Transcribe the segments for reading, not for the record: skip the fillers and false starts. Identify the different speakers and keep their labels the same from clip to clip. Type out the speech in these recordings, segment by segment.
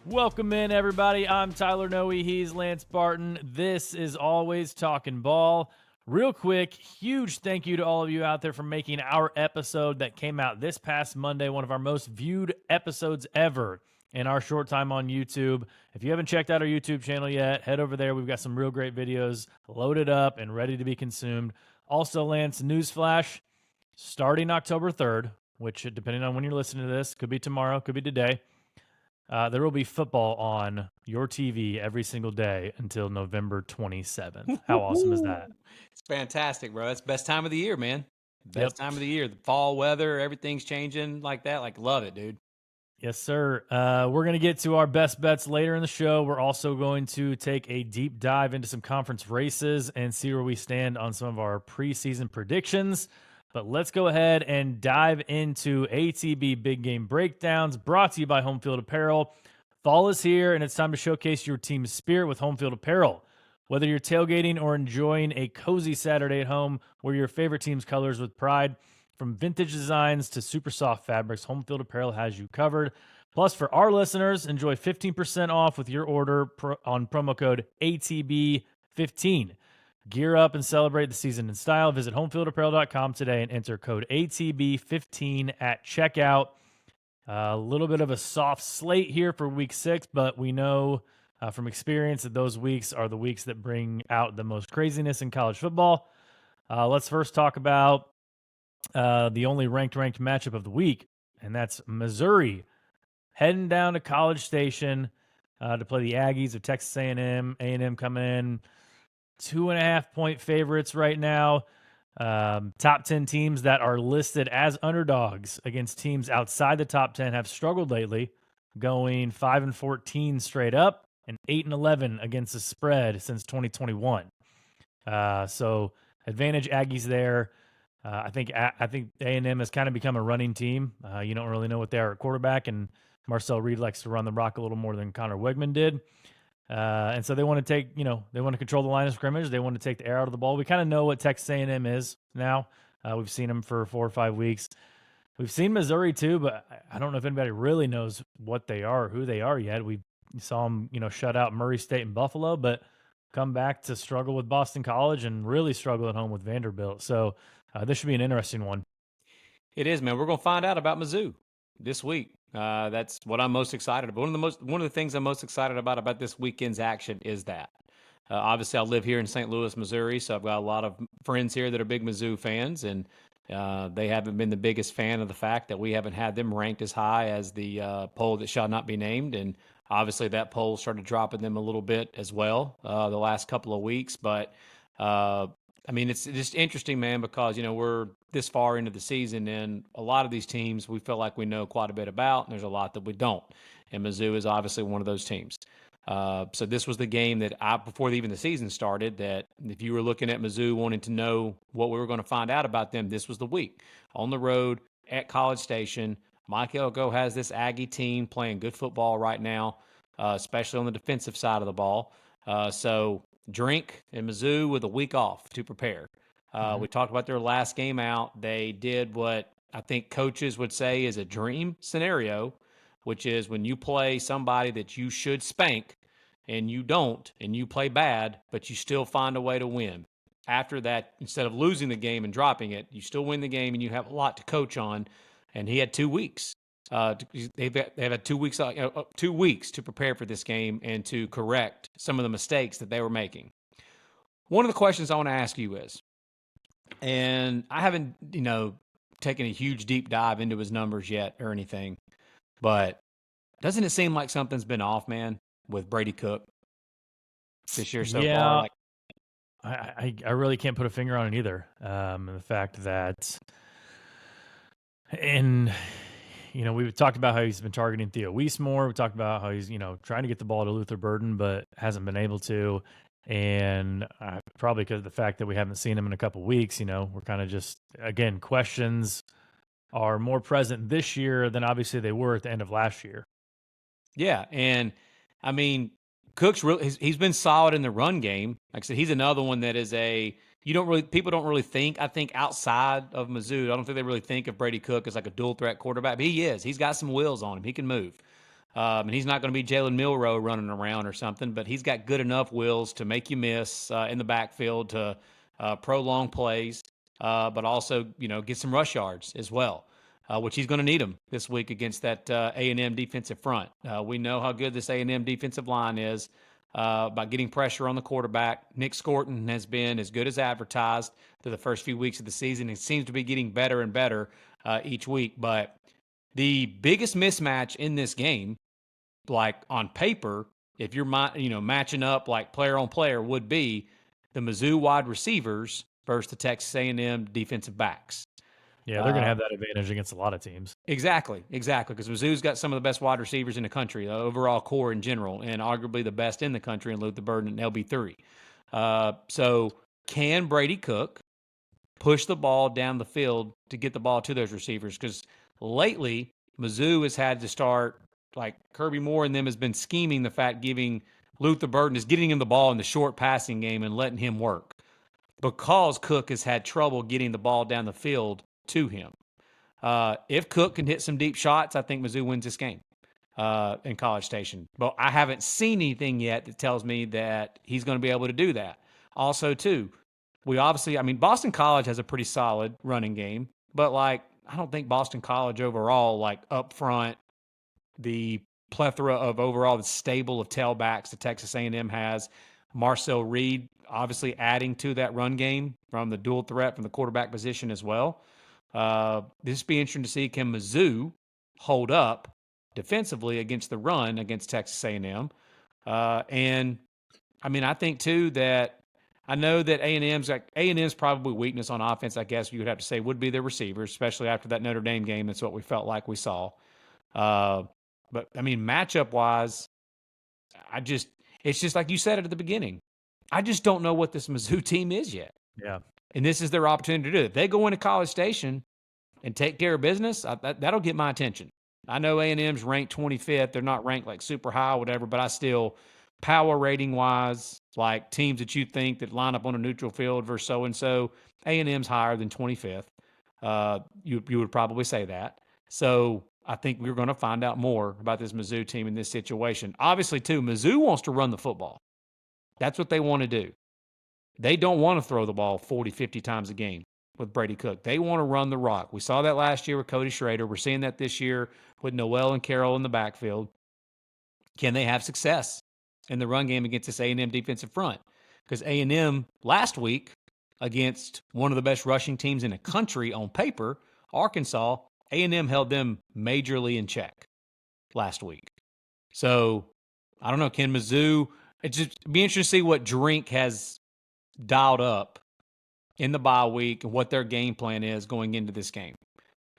Speaker 1: Welcome in, everybody. I'm Tyler Noe. He's Lance Barton. This is Always Talking Ball. Real quick, huge thank you to all of you out there for making our episode that came out this past Monday one of our most viewed episodes ever in our short time on YouTube. If you haven't checked out our YouTube channel yet, head over there. We've got some real great videos loaded up and ready to be consumed. Also, Lance, newsflash, starting October 3rd, which, depending on when you're listening to this, could be tomorrow, could be today, there will be football on your TV every single day until November 27th. How awesome is that?
Speaker 2: It's fantastic, bro. That's the best time of the year, man. Best
Speaker 1: Yep.
Speaker 2: time of the year. The fall weather, everything's changing like that. Like, love it, dude.
Speaker 1: Yes, sir. We're going to get to our best bets later in the show. We're also going to take a deep dive into some conference races and see where we stand on some of our preseason predictions. But let's go ahead and dive into ATB Big Game Breakdowns, brought to you by Home Field Apparel. Fall is here, and it's time to showcase your team's spirit with Home Field Apparel. Whether you're tailgating or enjoying a cozy Saturday at home, wear your favorite team's colors with pride. From vintage designs to super soft fabrics, Home Field Apparel has you covered. Plus, for our listeners, enjoy 15% off with your order on promo code ATB15. Gear up and celebrate the season in style. Visit homefieldapparel.com today and enter code ATB15 at checkout. A little bit of a soft slate here for week 6, but we know from experience that those weeks are the weeks that bring out the most craziness in college football. Let's first talk about the only ranked matchup of the week, and that's Missouri heading down to College Station to play the Aggies of Texas A&M. A&M coming in 2.5-point favorites right now. Top 10 teams that are listed as underdogs against teams outside the top 10 have struggled lately, going 5-14 straight up and 8-11 against the spread since 2021. So advantage Aggies there. I think A&M has kind of become a running team. You don't really know what they are at quarterback, and Marcel Reed likes to run the rock a little more than Connor Wegman did. And so they want to they want to control the line of scrimmage. They want to take the air out of the ball. We kind of know what Texas A&M is now. We've seen them for 4 or 5 weeks. We've seen Missouri too, but I don't know if anybody really knows what they are or who they are yet. We saw them, shut out Murray State and Buffalo, but come back to struggle with Boston College and really struggle at home with Vanderbilt. So this should be an interesting one.
Speaker 2: It is, man. We're going to find out about Mizzou this week. That's what I'm most excited about. One of the things I'm most excited about this weekend's action is that. Obviously, I live here in St. Louis, Missouri, so I've got a lot of friends here that are big Mizzou fans, and they haven't been the biggest fan of the fact that we haven't had them ranked as high as the poll that shall not be named. And obviously, that poll started dropping them a little bit as well the last couple of weeks. But it's just interesting, man, because, we're this far into the season, and a lot of these teams we feel like we know quite a bit about, and there's a lot that we don't. And Mizzou is obviously one of those teams. So this was the game that before even the season started, that if you were looking at Mizzou wanting to know what we were going to find out about them, this was the week. On the road at College Station, Mike Elko has this Aggie team playing good football right now, especially on the defensive side of the ball. So Drink and Mizzou with a week off to prepare. We talked about their last game out. They did what I think coaches would say is a dream scenario, which is when you play somebody that you should spank and you don't, and you play bad, but you still find a way to win. After that, instead of losing the game and dropping it, you still win the game and you have a lot to coach on. And he had 2 weeks. They've had 2 weeks, 2 weeks to prepare for this game and to correct some of the mistakes that they were making. One of the questions I want to ask you is, and I haven't, taken a huge deep dive into his numbers yet or anything, but doesn't it seem like something's been off, man, with Brady Cook this year so far?
Speaker 1: I really can't put a finger on it either. The fact that, and we've talked about how he's been targeting Theo Weiss more. We talked about how he's, trying to get the ball to Luther Burden, but hasn't been able to. And probably because of the fact that we haven't seen him in a couple weeks, we're kind of just, again, questions are more present this year than obviously they were at the end of last year.
Speaker 2: Yeah. And I mean, Cook's he's been solid in the run game. Like I said, he's another one that is people don't really think, I think outside of Mizzou, I don't think they really think of Brady Cook as like a dual threat quarterback, but he is. He's got some wheels on him. He can move. And he's not going to be Jalen Milroe running around or something, but he's got good enough wheels to make you miss in the backfield, to prolong plays, but also, get some rush yards as well, which he's going to need them this week against that A&M defensive front. We know how good this A&M defensive line is by getting pressure on the quarterback. Nick Scorton has been as good as advertised through the first few weeks of the season. It seems to be getting better and better each week. But the biggest mismatch in this game, like on paper, if you're matching up like player on player, would be the Mizzou wide receivers versus the Texas A&M defensive backs.
Speaker 1: Yeah, they're going to have that advantage against a lot of teams.
Speaker 2: Exactly, because Mizzou's got some of the best wide receivers in the country, the overall core in general, and arguably the best in the country in Luther Burden and LB3. So can Brady Cook push the ball down the field to get the ball to those receivers? Because lately, Mizzou has had to start, like Kirby Moore and them has been scheming the fact giving Luther Burden is getting him the ball in the short passing game and letting him work, because Cook has had trouble getting the ball down the field to him. If Cook can hit some deep shots, I think Mizzou wins this game in College Station. But I haven't seen anything yet that tells me that he's going to be able to do that. Also, too, Boston College has a pretty solid running game, but I don't think Boston College overall, up front, the plethora of overall the stable of tailbacks that Texas A&M has, Marcel Reed obviously adding to that run game from the dual threat from the quarterback position as well. This will be interesting to see, can Mizzou hold up defensively against the run against Texas A&M. And I think too that I know that A&M's probably weakness on offense, I guess you would have to say, would be their receivers, especially after that Notre Dame game. That's what we felt like we saw. But matchup wise, it's just like you said it at the beginning. I just don't know what this Mizzou team is yet.
Speaker 1: Yeah.
Speaker 2: And this is their opportunity to do it. If they go into College Station and take care of business, that'll get my attention. I know A&M's ranked 25th. They're not ranked super high or whatever, but I still, power rating wise, like teams that you think that line up on a neutral field versus so-and-so, A&M's higher than 25th. You would probably say that. So I think we're going to find out more about this Mizzou team in this situation. Obviously, too, Mizzou wants to run the football. That's what they want to do. They don't want to throw the ball 40, 50 times a game with Brady Cook. They want to run the rock. We saw that last year with Cody Schrader. We're seeing that this year with Noel and Carroll in the backfield. Can they have success in the run game against this A&M defensive front? Because A&M last week against one of the best rushing teams in the country on paper, Arkansas, A&M held them majorly in check last week. So, I don't know, can Mizzou – it'd just be interesting to see what Drink has dialed up in the bye week and what their game plan is going into this game.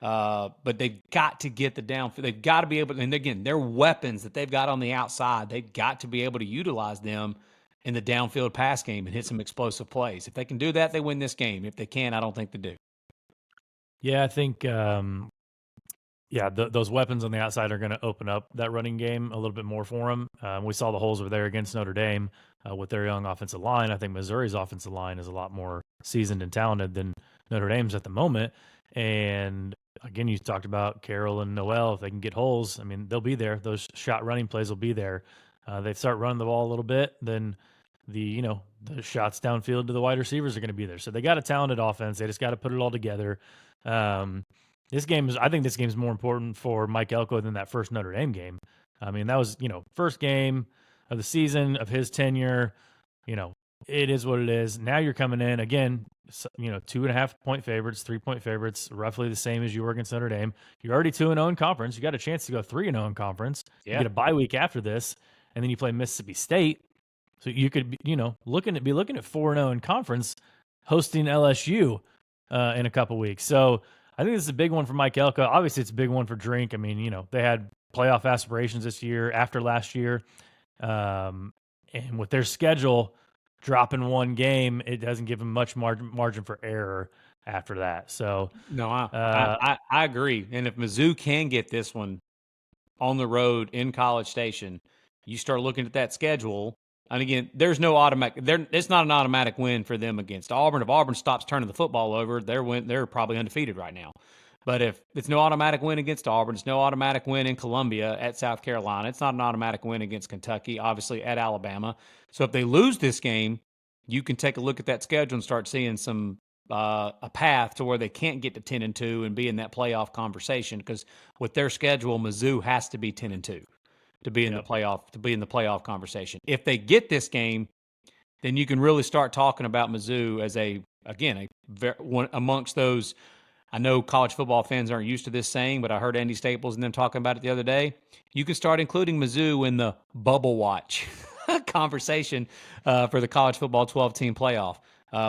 Speaker 2: But they've got to get the downfield. They've got to be able to – and again, their weapons that they've got on the outside, they've got to be able to utilize them in the downfield pass game and hit some explosive plays. If they can do that, they win this game. If they can't, I don't think they do.
Speaker 1: Yeah, I think those weapons on the outside are going to open up that running game a little bit more for them. We saw the holes over there against Notre Dame with their young offensive line. I think Missouri's offensive line is a lot more seasoned and talented than Notre Dame's at the moment. And again, you talked about Carroll and Noel. If they can get holes, they'll be there. Those shot running plays will be there. They start running the ball a little bit, then the shots downfield to the wide receivers are going to be there. So they got a talented offense. They just got to put it all together. I think this game is more important for Mike Elko than that first Notre Dame game. That was, first game of the season of his tenure. It is what it is. Now you're coming in again, 2.5 point favorites, 3 point favorites, roughly the same as you were against Notre Dame. You're already 2-0 in conference. You got a chance to go 3-0 in conference. Yeah. You get a bye week after this, and then you play Mississippi State. So you could, be looking at 4-0 in conference, hosting LSU in a couple weeks. So I think this is a big one for Mike Elko. Obviously, it's a big one for Drink. They had playoff aspirations this year after last year. And with their schedule dropping one game, it doesn't give them much margin for error after that. So
Speaker 2: no, I agree. And if Mizzou can get this one on the road in College Station, you start looking at that schedule. And again, there's no automatic. It's not an automatic win for them against Auburn. If Auburn stops turning the football over, they're probably undefeated right now. But if it's no automatic win against Auburn, it's no automatic win in Columbia at South Carolina. It's not an automatic win against Kentucky, obviously at Alabama. So if they lose this game, you can take a look at that schedule and start seeing some a path to where they can't get to 10-2 and be in that playoff conversation. Because with their schedule, Mizzou has to be 10-2 to be in the playoff conversation. If they get this game, then you can really start talking about Mizzou as one amongst those. I know college football fans aren't used to this saying, but I heard Andy Staples and them talking about it the other day. You can start including Mizzou in the bubble watch conversation for the college football 12-team playoff,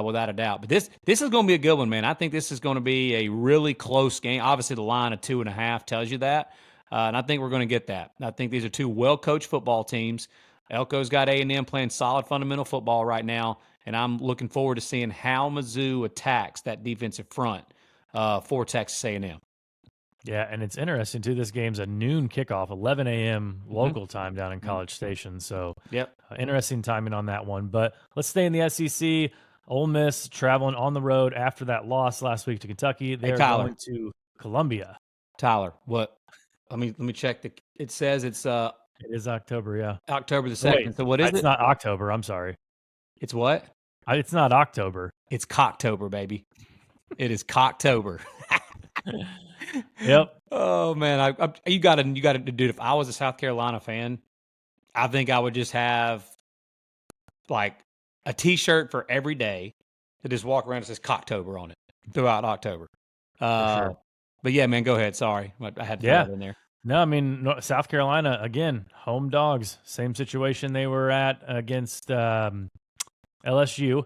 Speaker 2: without a doubt. But this is going to be a good one, man. I think this is going to be a really close game. Obviously, the line of 2.5 tells you that, and I think we're going to get that. I think these are two well-coached football teams. Elko's got A&M playing solid fundamental football right now, and I'm looking forward to seeing how Mizzou attacks that defensive front for Texas A&M.
Speaker 1: Yeah, and it's interesting, too. This game's a noon kickoff, 11 a.m. local time down in College Station. So, interesting timing on that one. But let's stay in the SEC. Ole Miss traveling on the road after that loss last week to Kentucky. They're going to Columbia.
Speaker 2: Tyler, what? Let me check. It says it's
Speaker 1: it is October, yeah.
Speaker 2: October the 2nd. Wait, so what is it?
Speaker 1: It's not October. I'm sorry.
Speaker 2: It's what?
Speaker 1: It's not October.
Speaker 2: It's Cocktober, baby. It is Cocktober.
Speaker 1: Yep.
Speaker 2: Oh man, you got to dude. If I was a South Carolina fan, I think I would just have like a T-shirt for every day to just walk around that says Cocktober on it throughout October.
Speaker 1: Sure.
Speaker 2: But yeah, man, go ahead. Sorry, I had to throw that in there.
Speaker 1: No, I mean South Carolina again, home dogs. Same situation they were at against LSU.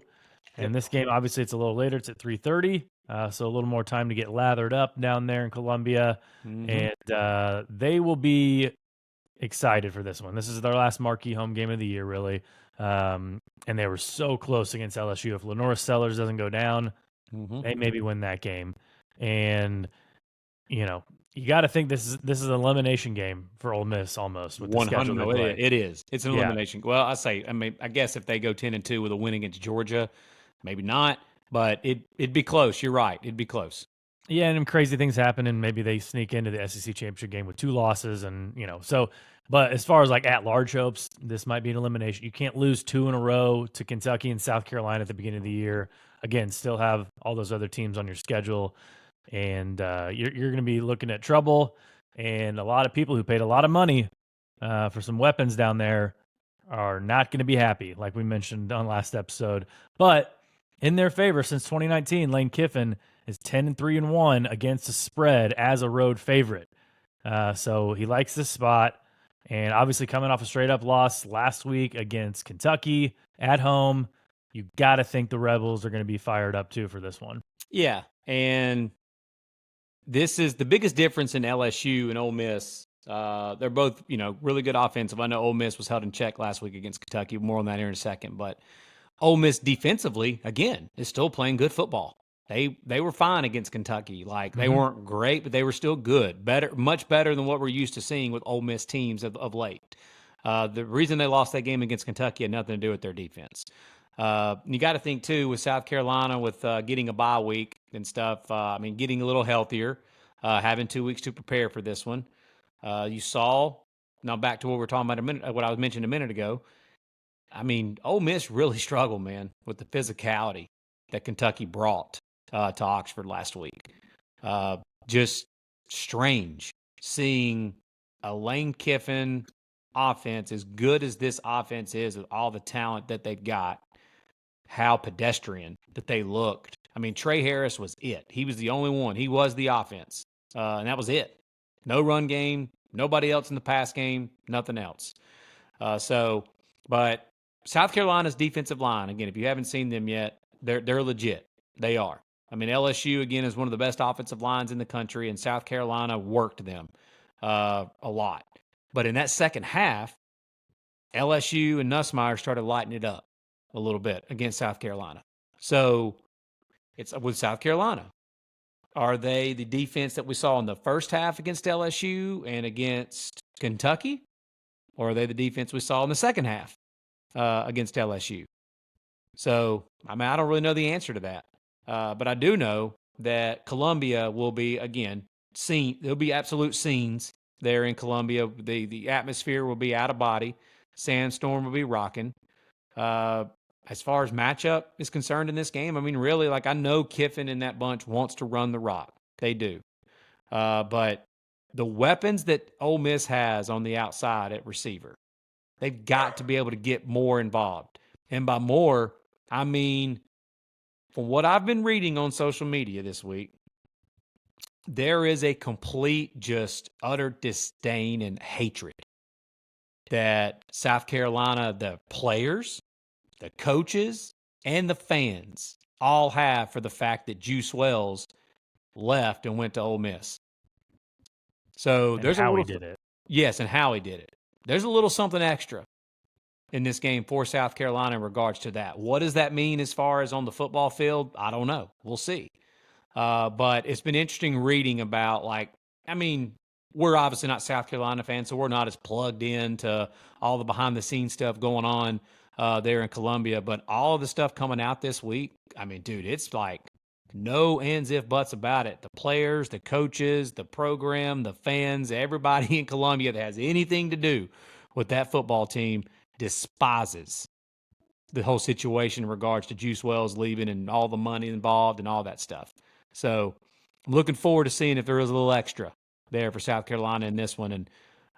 Speaker 1: And this game, obviously, it's a little later. It's at 3:30. So a little more time to get lathered up down there in Columbia. And they will be excited for this one. This is their last marquee home game of the year, really. And they were so close against LSU. If Lenora Sellers doesn't go down, they maybe win that game. And, you got to think this is an elimination game for Ole Miss almost with the schedule they play.
Speaker 2: It is. It's an elimination. Well, I guess if they go 10-2 with a win against Georgia, maybe not. But it'd be close. You're right. It'd be close.
Speaker 1: Yeah, and crazy things happen, and maybe they sneak into the SEC championship game with 2 losses, and so. But as far as like at-large hopes, this might be an elimination. You can't lose 2 in a row to Kentucky and South Carolina at the beginning of the year. Again, still have all those other teams on your schedule, and you're going to be looking at trouble. And a lot of people who paid a lot of money for some weapons down there are not going to be happy, like we mentioned on last episode. But in their favor, since 2019, Lane Kiffin is 10-3-1 against the spread as a road favorite. So he likes this spot. And obviously coming off a straight-up loss last week against Kentucky at home, you got to think the Rebels are going to be fired up too for this one.
Speaker 2: Yeah, and this is the biggest difference in LSU and Ole Miss. They're both, really good offensive. I know Ole Miss was held in check last week against Kentucky. More on that here in a second, but Ole Miss defensively, again, is still playing good football. They were fine against Kentucky. Like, they weren't great, but they were still good. Much better than what we're used to seeing with Ole Miss teams of late. The reason they lost that game against Kentucky had nothing to do with their defense. You got to think, too, with South Carolina, with getting a bye week and stuff, getting a little healthier, having 2 weeks to prepare for this one. You saw, now back to what we were talking about what I was mentioning a minute ago, Ole Miss really struggled, man, with the physicality that Kentucky brought to Oxford last week. Just strange seeing a Lane Kiffin offense, as good as this offense is, with all the talent that they've got, how pedestrian that they looked. Trey Harris was it. He was the only one. He was the offense, and that was it. No run game, nobody else in the pass game, nothing else. But South Carolina's defensive line, again, if you haven't seen them yet, they're legit. They are. LSU, again, is one of the best offensive lines in the country, and South Carolina worked them a lot. But in that second half, LSU and Nussmeier started lighting it up a little bit against South Carolina. So it's with South Carolina. Are they the defense that we saw in the first half against LSU and against Kentucky? Or are they the defense we saw in the second half against LSU? So, I don't really know the answer to that. But I do know that Columbia will be, again, there'll be absolute scenes there in Columbia. The atmosphere will be out of body. Sandstorm will be rocking. As far as matchup is concerned in this game, I mean, really, like, I know Kiffin and that bunch wants to run the rock. They do. But the weapons that Ole Miss has on the outside at receiver, they've got to be able to get more involved. And by more, I mean, from what I've been reading on social media this week, there is a complete, just utter disdain and hatred that South Carolina, the players, the coaches, and the fans all have for the fact that Juice Wells left and went to Ole Miss. So
Speaker 1: And
Speaker 2: there's
Speaker 1: how
Speaker 2: a little,
Speaker 1: he did it.
Speaker 2: yes, and how he did it. There's a little something extra in this game for South Carolina in regards to that. What does that mean as far as on the football field? I don't know. We'll see. But it's been interesting reading about, like, I mean, we're obviously not South Carolina fans, so we're not as plugged in to all the behind-the-scenes stuff going on there in Columbia. But all of the stuff coming out this week, I mean, dude, it's like no ands, if, buts about it. The players, the coaches, the program, the fans, everybody in Columbia that has anything to do with that football team despises the whole situation in regards to Juice Wells leaving and all the money involved and all that stuff. So I'm looking forward to seeing if there is a little extra there for South Carolina in this one. And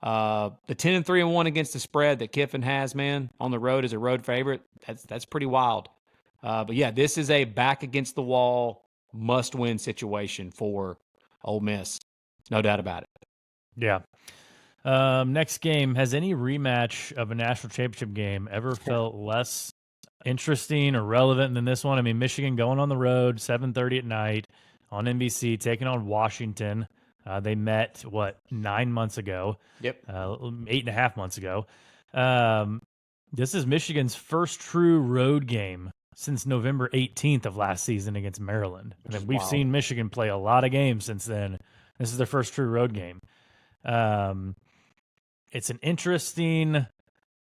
Speaker 2: the 10-3-1 against the spread that Kiffin has, man, on the road as a road favorite, that's pretty wild. But yeah, this is a back against the wall must-win situation for Ole Miss. No doubt about it.
Speaker 1: Yeah. Next game, has any rematch of a national championship game ever felt less interesting or relevant than this one? I mean, Michigan going on the road, 7:30 at night on NBC, taking on Washington. They met, 9 months ago?
Speaker 2: Yep.
Speaker 1: 8.5 months ago. This is Michigan's first true road game since November 18th of last season against Maryland. I mean, we've seen Michigan play a lot of games since then. This is their first true road game. It's an interesting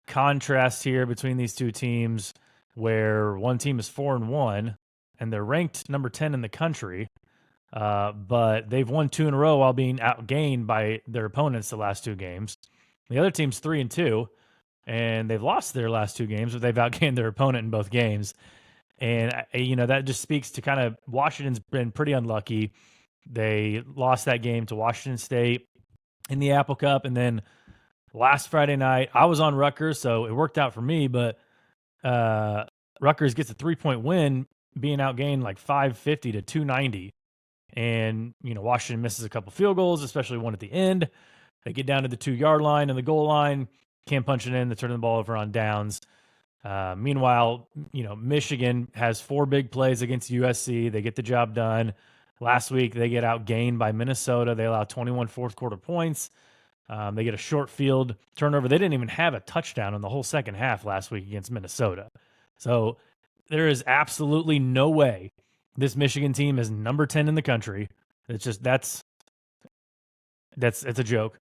Speaker 1: contrast here between these two teams, where one team is 4-1 and they're ranked number 10 in the country, but they've won 2 in a row while being outgained by their opponents the last 2 games. The other team's 3-2, and they've lost their last 2 games, but they've outgained their opponent in both games. And, that just speaks to kind of Washington's been pretty unlucky. They lost that game to Washington State in the Apple Cup, and then last Friday night, I was on Rutgers, so it worked out for me, but Rutgers gets a 3-point win, being outgained like 550 to 290. And, Washington misses a couple field goals, especially one at the end. They get down to the 2-yard line and the goal line, can't punch it in, they're turning the ball over on downs. Meanwhile, Michigan has 4 big plays against USC. They get the job done. Last week, they get outgained by Minnesota. They allow 21 fourth-quarter points. They get a short field turnover. They didn't even have a touchdown in the whole second half last week against Minnesota. So there is absolutely no way this Michigan team is number 10 in the country. It's just it's a joke.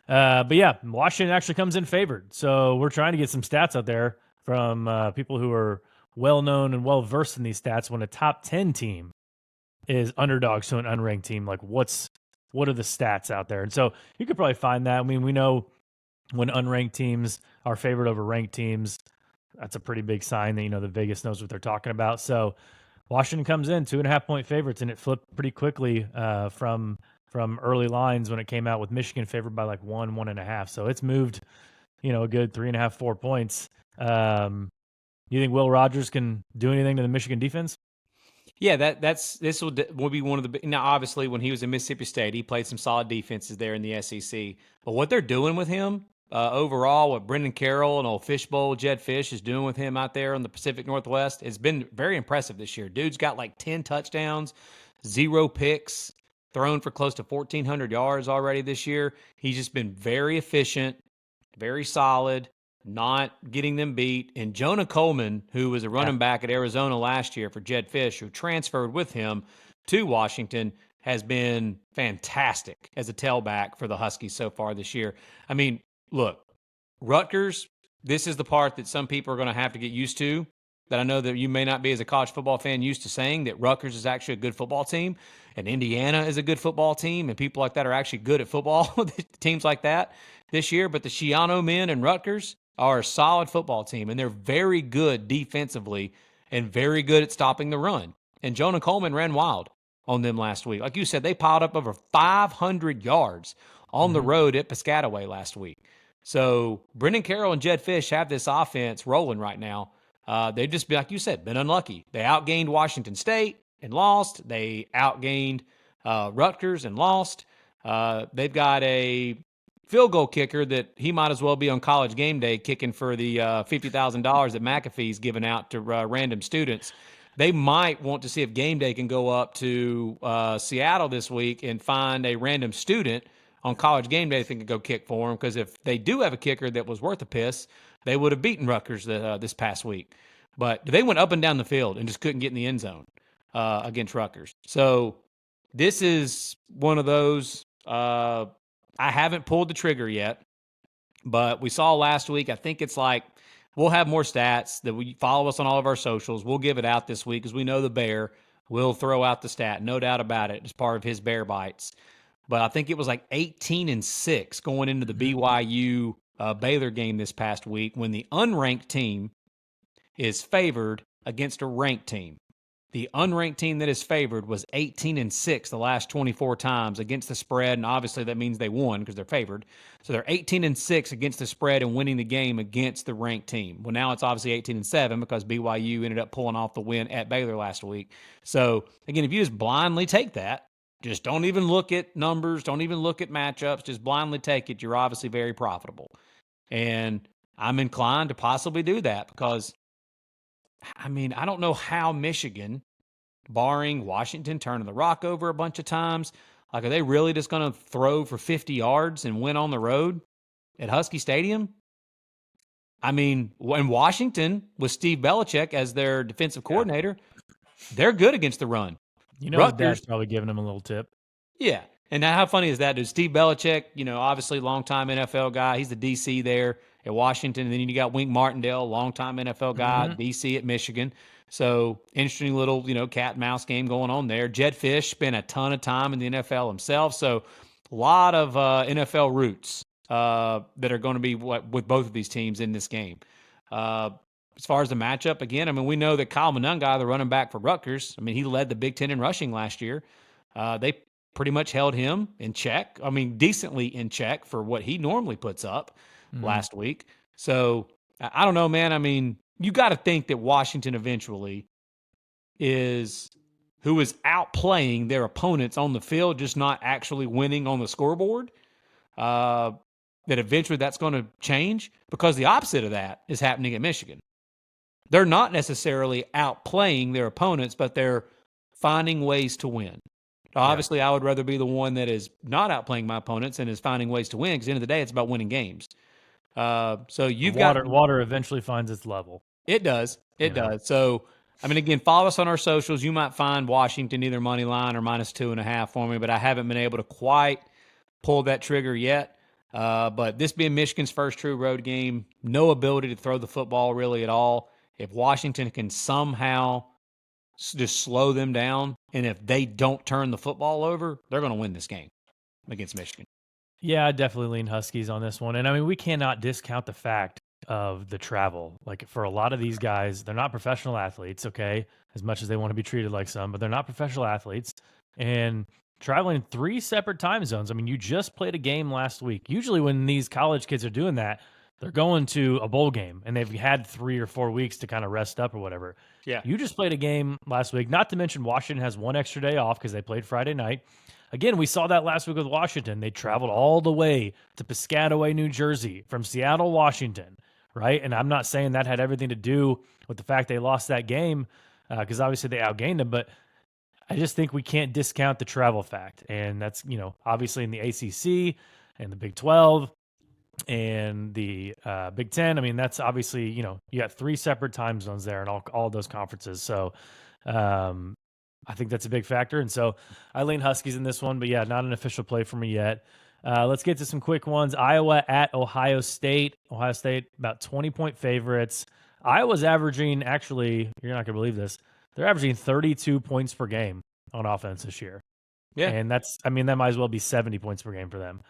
Speaker 1: But yeah, Washington actually comes in favored. So we're trying to get some stats out there from people who are well-known and well-versed in these stats. When a top 10 team is underdogs to an unranked team, like what are the stats out there? And so you could probably find that. I mean, we know when unranked teams are favored over ranked teams, that's a pretty big sign that, the Vegas knows what they're talking about. So Washington comes in 2.5-point favorites, and it flipped pretty quickly from early lines when it came out with Michigan favored by like 1.5. So it's moved, a good 3.5, 4 points. You think Will Rogers can do anything to the Michigan defense?
Speaker 2: Yeah, this will be one of the. Now, obviously, when he was in Mississippi State, he played some solid defenses there in the SEC. But what they're doing with him overall, what Brendan Carroll and old Fishbowl Jed Fish is doing with him out there in the Pacific Northwest, has been very impressive this year. Dude's got like 10 touchdowns, 0 picks, thrown for close to 1,400 yards already this year. He's just been very efficient, very solid, not getting them beat. And Jonah Coleman, who was a running back at Arizona last year for Jed Fish, who transferred with him to Washington, has been fantastic as a tailback for the Huskies so far this year. I mean, look, Rutgers, this is the part that some people are going to have to get used to. that I know that you may not be as a college football fan used to saying, that Rutgers is actually a good football team and Indiana is a good football team and people like that are actually good at football, teams like that this year. But the Schiano men and Rutgers are a solid football team, and they're very good defensively and very good at stopping the run. And Jonah Coleman ran wild on them last week. Like you said, they piled up over 500 yards on the road at Piscataway last week. So Brendan Carroll and Jed Fish have this offense rolling right now. They've just been, like you said, been unlucky. They outgained Washington State and lost. They outgained Rutgers and lost. They've got a field goal kicker that he might as well be on College Game Day kicking for the $50,000 that McAfee's giving out to random students. They might want to see if Game Day can go up to Seattle this week and find a random student on College Game Day they think could go kick for them, because if they do have a kicker that was worth a piss, they would have beaten Rutgers this past week. But they went up and down the field and just couldn't get in the end zone against Rutgers. So this is one of those, I haven't pulled the trigger yet, but we saw last week, I think it's like, we'll have more stats that we follow us on all of our socials. We'll give it out this week because we know the Bear will throw out the stat, no doubt about it, as part of his Bear Bites. But I think it was like 18-6 going into the BYU Baylor game this past week, when the unranked team is favored against a ranked team. The unranked team that is favored was 18-6 the last 24 times against the spread, and obviously that means they won because they're favored. So they're 18-6 against the spread and winning the game against the ranked team. Well, now it's obviously 18-7 because BYU ended up pulling off the win at Baylor last week. So again, if you just blindly take that, just don't even look at numbers, don't even look at matchups, just blindly take it, you're obviously very profitable. And I'm inclined to possibly do that because, I mean, I don't know how Michigan, barring Washington turning the rock over a bunch of times, like, are they really just going to throw for 50 yards and win on the road at Husky Stadium? I mean, in Washington, with Steve Belichick as their defensive coordinator, they're good against the run.
Speaker 1: You know, Rutgers, Dad's probably giving him a little tip.
Speaker 2: Yeah. And how funny is that, dude? Steve Belichick, you know, obviously longtime NFL guy. He's the DC there at Washington. And then you got Wink Martindale, longtime NFL guy, DC at Michigan. So interesting little, you know, cat and mouse game going on there. Jed Fish spent a ton of time in the NFL himself. So a lot of NFL roots that are going to be with both of these teams in this game. As far as the matchup, again, I mean, we know that Kyle Monungai, the running back for Rutgers, I mean, he led the Big Ten in rushing last year. They pretty much held him in check. I mean, decently in check for what he normally puts up last week. So I don't know, man. I mean, you got to think that Washington eventually who is outplaying their opponents on the field, just not actually winning on the scoreboard. That eventually that's going to change, because the opposite of that is happening at Michigan. They're not necessarily outplaying their opponents, but they're finding ways to win. Obviously, I would rather be the one that is not outplaying my opponents and is finding ways to win, because at the end of the day, it's about winning games. So you've got
Speaker 1: water eventually finds its level.
Speaker 2: It does. It does. So, I mean, again, follow us on our socials. You might find Washington either money line or -2.5 for me, but I haven't been able to quite pull that trigger yet. But this being Michigan's first true road game, no ability to throw the football really at all. If Washington can somehow just slow them down, and if they don't turn the football over, they're going to win this game against Michigan.
Speaker 1: Yeah, I definitely lean Huskies on this one. And I mean, we cannot discount the fact of the travel. Like, for a lot of these guys, they're not professional athletes, okay, as much as they want to be treated like some, but they're not professional athletes. And traveling 3 separate time zones. I mean, you just played a game last week. Usually when these college kids are doing that, they're going to a bowl game and they've had 3 or 4 weeks to kind of rest up or whatever.
Speaker 2: Yeah.
Speaker 1: You just played a game last week, not to mention Washington has 1 extra day off because they played Friday night. Again, we saw that last week with Washington. They traveled all the way to Piscataway, New Jersey from Seattle, Washington, right? And I'm not saying that had everything to do with the fact they lost that game because obviously they outgained them, but I just think we can't discount the travel fact. And that's, you know, obviously in the ACC and the Big 12 and the Big 10. I mean, that's obviously, you know, you got 3 separate time zones there and all those conferences. So I think that's a big factor. And so I lean Huskies in this one, but yeah, not an official play for me yet. Let's get to some quick ones. Iowa at Ohio State. Ohio State, about 20-point favorites. Iowa's averaging, actually, you're not going to believe this, they're averaging 32 points per game on offense this year.
Speaker 2: Yeah.
Speaker 1: And that might as well be 70 points per game for them.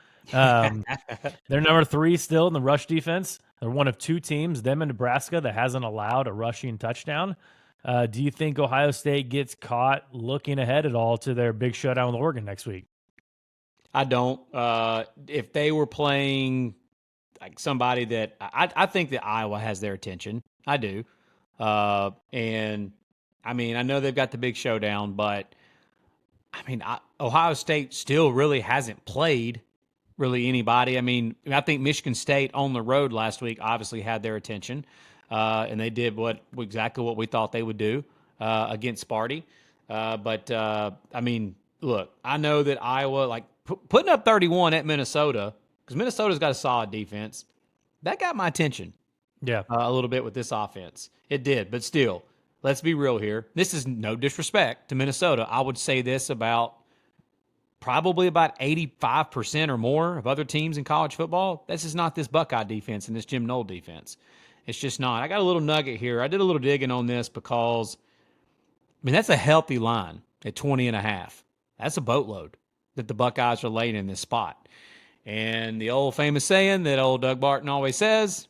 Speaker 1: They're number 3 still in the rush defense. They're one of 2 teams, them and Nebraska, that hasn't allowed a rushing touchdown. Do you think Ohio State gets caught looking ahead at all to their big showdown with Oregon next week?
Speaker 2: I don't. If they were playing like somebody that I think that Iowa has their attention. I do. And I mean, I know they've got the big showdown, but I mean, Ohio State still really hasn't played really anybody. I mean, I think Michigan State on the road last week obviously had their attention, and they did exactly what we thought they would do against Sparty. But I mean, look, I know that Iowa, like putting up 31 at Minnesota, because Minnesota's got a solid defense, that got my attention.
Speaker 1: Yeah,
Speaker 2: A little bit with this offense. It did, but still, let's be real here. This is no disrespect to Minnesota. I would say this about probably about 85% or more of other teams in college football. This is not this Buckeye defense and this Jim Knoll defense. It's just not. I got a little nugget here. I did a little digging on this because, I mean, that's a healthy line at 20.5. That's a boatload that the Buckeyes are laying in this spot. And the old famous saying that old Doug Barton always says,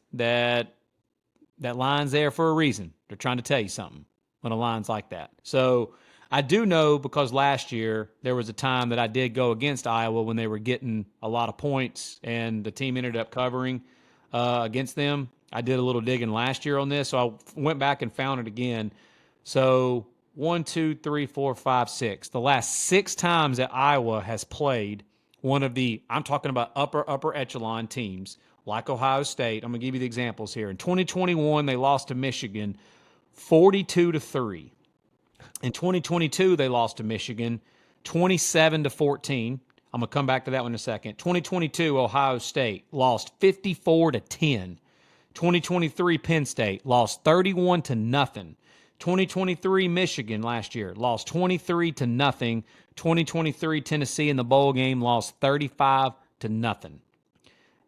Speaker 2: that line's there for a reason. They're trying to tell you something when a line's like that. So I do know, because last year there was a time that I did go against Iowa when they were getting a lot of points and the team ended up covering against them. I did a little digging last year on this, so I went back and found it again. So 1, 2, 3, 4, 5, 6. The last 6 times that Iowa has played one of the, I'm talking about upper echelon teams like Ohio State. I'm going to give you the examples here. In 2021, they lost to Michigan 42-3. In 2022, they lost to Michigan 27-14. I'm going to come back to that one in a second. 2022, Ohio State lost 54-10. 2023, Penn State lost 31-0. 2023, Michigan last year lost 23-0. 2023, Tennessee in the bowl game lost 35-0.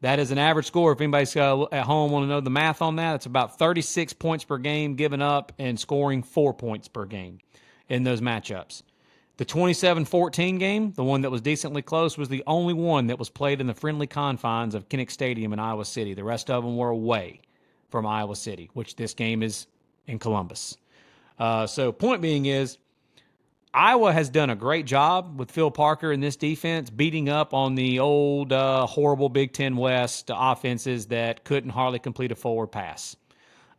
Speaker 2: That is an average score. If anybody's at home want to know the math on that, it's about 36 points per game given up and scoring 4 points per game in those matchups. The 27-14 game, the one that was decently close, was the only one that was played in the friendly confines of Kinnick Stadium in Iowa City. The rest of them were away from Iowa City, which this game is in Columbus. So point being is, Iowa has done a great job with Phil Parker in this defense, beating up on the old horrible Big Ten West offenses that couldn't hardly complete a forward pass.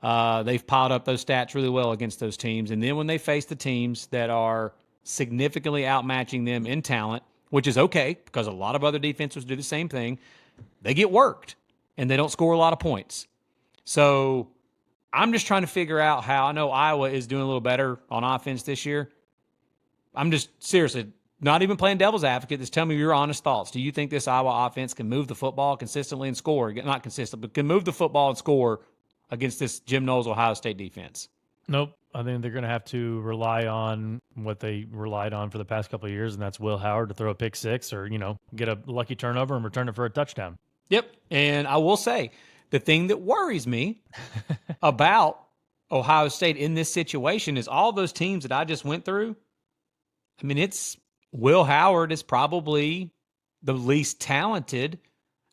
Speaker 2: They've piled up those stats really well against those teams. And then when they face the teams that are significantly outmatching them in talent, which is okay because a lot of other defenses do the same thing, they get worked and they don't score a lot of points. So I'm just trying to figure out how. I know Iowa is doing a little better on offense this year. I'm just seriously not even playing devil's advocate. Just tell me your honest thoughts. Do you think this Iowa offense can move the football consistently and score? Not consistent, but can move the football and score against this Jim Knowles Ohio State defense?
Speaker 1: Nope. I think they're going to have to rely on what they relied on for the past couple of years, and that's Will Howard to throw a pick six or, get a lucky turnover and return it for a touchdown.
Speaker 2: Yep. And I will say, the thing that worries me about Ohio State in this situation is all those teams that I just went through. I mean, it's Will Howard is probably the least talented,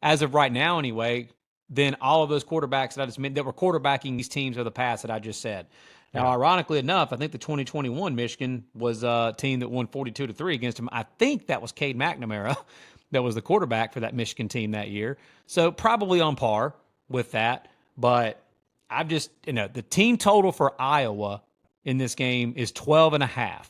Speaker 2: as of right now anyway, than all of those quarterbacks that I just mentioned that were quarterbacking these teams of the past that I just said. Now, ironically enough, I think the 2021 Michigan was a team that won 42-3 against them. I think that was Cade McNamara that was the quarterback for that Michigan team that year. So probably on par with that. But I've just, the team total for Iowa in this game is 12.5.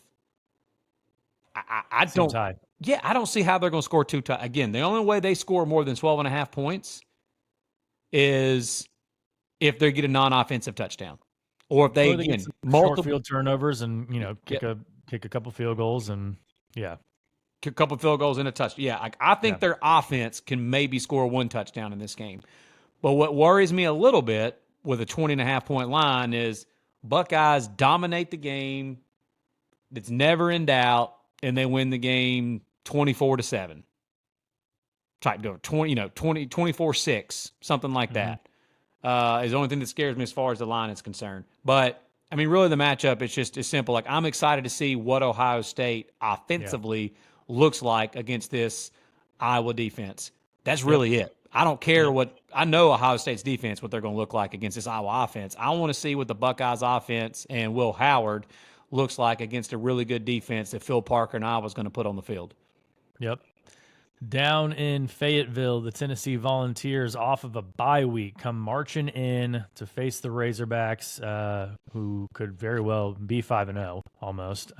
Speaker 2: I don't. Yeah, I don't see how they're going to score two. Again, the only way they score more than 12.5 points is if they get a non-offensive touchdown, or if they get
Speaker 1: multiple field turnovers and kick a couple field goals and kick
Speaker 2: a couple field goals and a touchdown. Yeah, I think their offense can maybe score one touchdown in this game. But what worries me a little bit with a 20.5 point line is Buckeyes dominate the game. It's never in doubt. And they win the game 24-7. Type deal, 24-6, something like that. Is the only thing that scares me as far as the line is concerned. But I mean, really, the matchup it's simple. Like I'm excited to see what Ohio State
Speaker 1: Yeah.
Speaker 2: offensively looks like against this Iowa defense. That's
Speaker 1: Yep.
Speaker 2: really it. I don't care what I know Ohio State's defense, what they're going to look like against this Iowa offense. I want to see what the Buckeyes offense and Will Howard looks like against a really good defense that Phil Parker and Iowa's going to put on the field.
Speaker 1: Yep. Down in Fayetteville, the Tennessee Volunteers, off of a bye week, come marching in to face the Razorbacks, who could very well be 5-0 almost.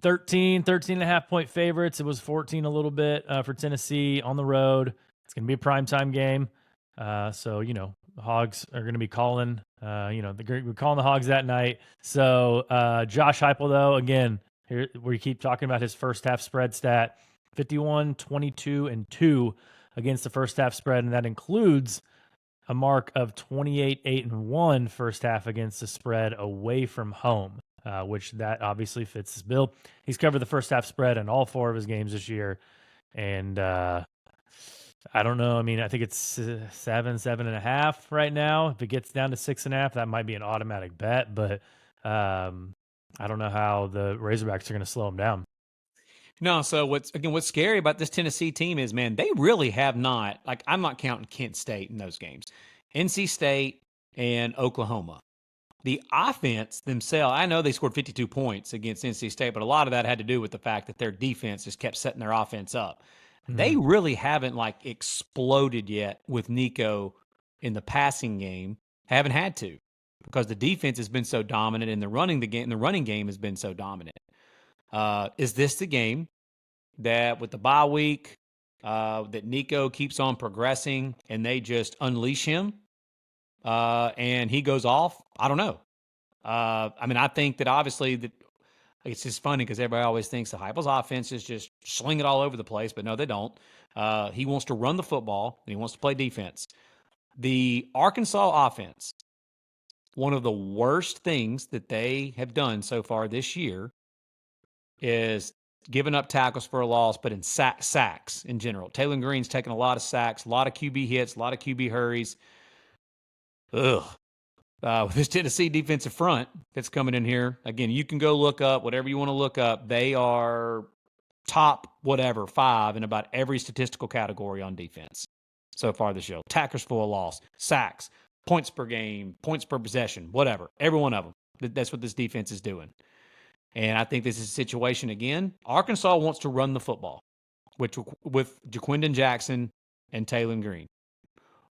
Speaker 1: 13 and a half point favorites. It was 14 a little bit for Tennessee on the road. It's going to be a primetime game. So, the Hogs are going to be calling, we're calling the Hogs that night. So, Josh Heupel, though, again, here we keep talking about his first half spread stat, 51, 22, and 2 against the first half spread. And that includes a mark of 28, 8, and 1 first half against the spread away from home, which that obviously fits his bill. He's covered the first half spread in all 4 of his games this year. And I don't know. I mean, I think it's 7.5 right now. If it gets down to 6.5, that might be an automatic bet, but I don't know how the Razorbacks are going to slow him down.
Speaker 2: No, so what's scary about this Tennessee team is, man, they really have not, like, I'm not counting Kent State in those games. NC State and Oklahoma. The offense themselves, I know they scored 52 points against NC State, but a lot of that had to do with the fact that their defense just kept setting their offense up. Mm-hmm. They really haven't, like, exploded yet with Nico in the passing game. Haven't had to, because the defense has been so dominant and the running game has been so dominant. Is this the game that with the bye week, that Nico keeps on progressing and they just unleash him and he goes off? I don't know. I mean, I think that obviously that it's just funny because everybody always thinks the Heupel's offense is just sling it all over the place, but no, they don't. He wants to run the football and he wants to play defense. The Arkansas offense, one of the worst things that they have done so far this year is giving up tackles for a loss, but in sacks in general. Taylor Green's taken a lot of sacks, a lot of QB hits, a lot of QB hurries. Ugh. With this Tennessee defensive front that's coming in here, again, you can go look up whatever you want to look up. They are top 5 in about every statistical category on defense so far this year. Tackles for a loss, sacks, points per game, points per possession, whatever. Every one of them. That's what this defense is doing. And I think this is a situation, again, Arkansas wants to run the football with Jaquindon Jackson and Taylor Green.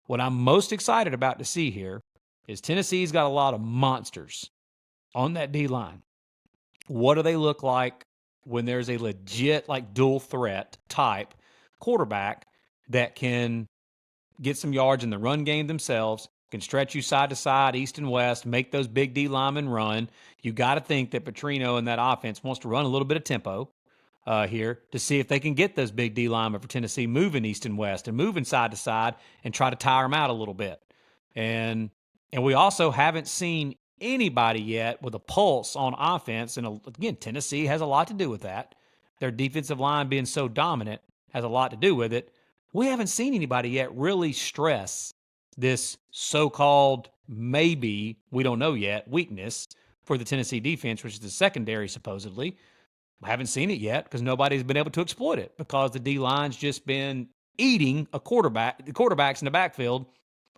Speaker 2: What I'm most excited about to see here is Tennessee's got a lot of monsters on that D-line. What do they look like when there's a legit, like, dual threat type quarterback that can get some yards in the run game themselves, can stretch you side to side, east and west, make those big D linemen run? You got to think that Petrino and that offense wants to run a little bit of tempo here to see if they can get those big D linemen for Tennessee moving east and west and moving side to side and try to tire them out a little bit. And we also haven't seen anybody yet with a pulse on offense. And again, Tennessee has a lot to do with that. Their defensive line being so dominant has a lot to do with it. We haven't seen anybody yet really stress this so-called, maybe, we don't know yet, weakness for the Tennessee defense, which is the secondary, supposedly. I haven't seen it yet because nobody's been able to exploit it because the D-line's just been eating the quarterbacks in the backfield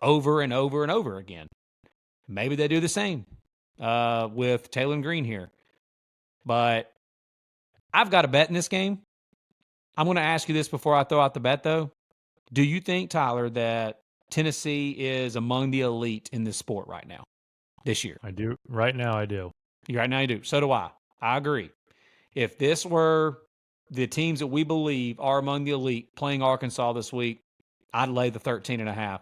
Speaker 2: over and over and over again. Maybe they do the same with Taylor Green here. But I've got a bet in this game. I'm going to ask you this before I throw out the bet, though. Do you think, Tyler, that Tennessee is among the elite in this sport right now, this year?
Speaker 1: I do. Right now, I do.
Speaker 2: Right now, you do. So do I. I agree. If this were the teams that we believe are among the elite playing Arkansas this week, I'd lay the 13.5.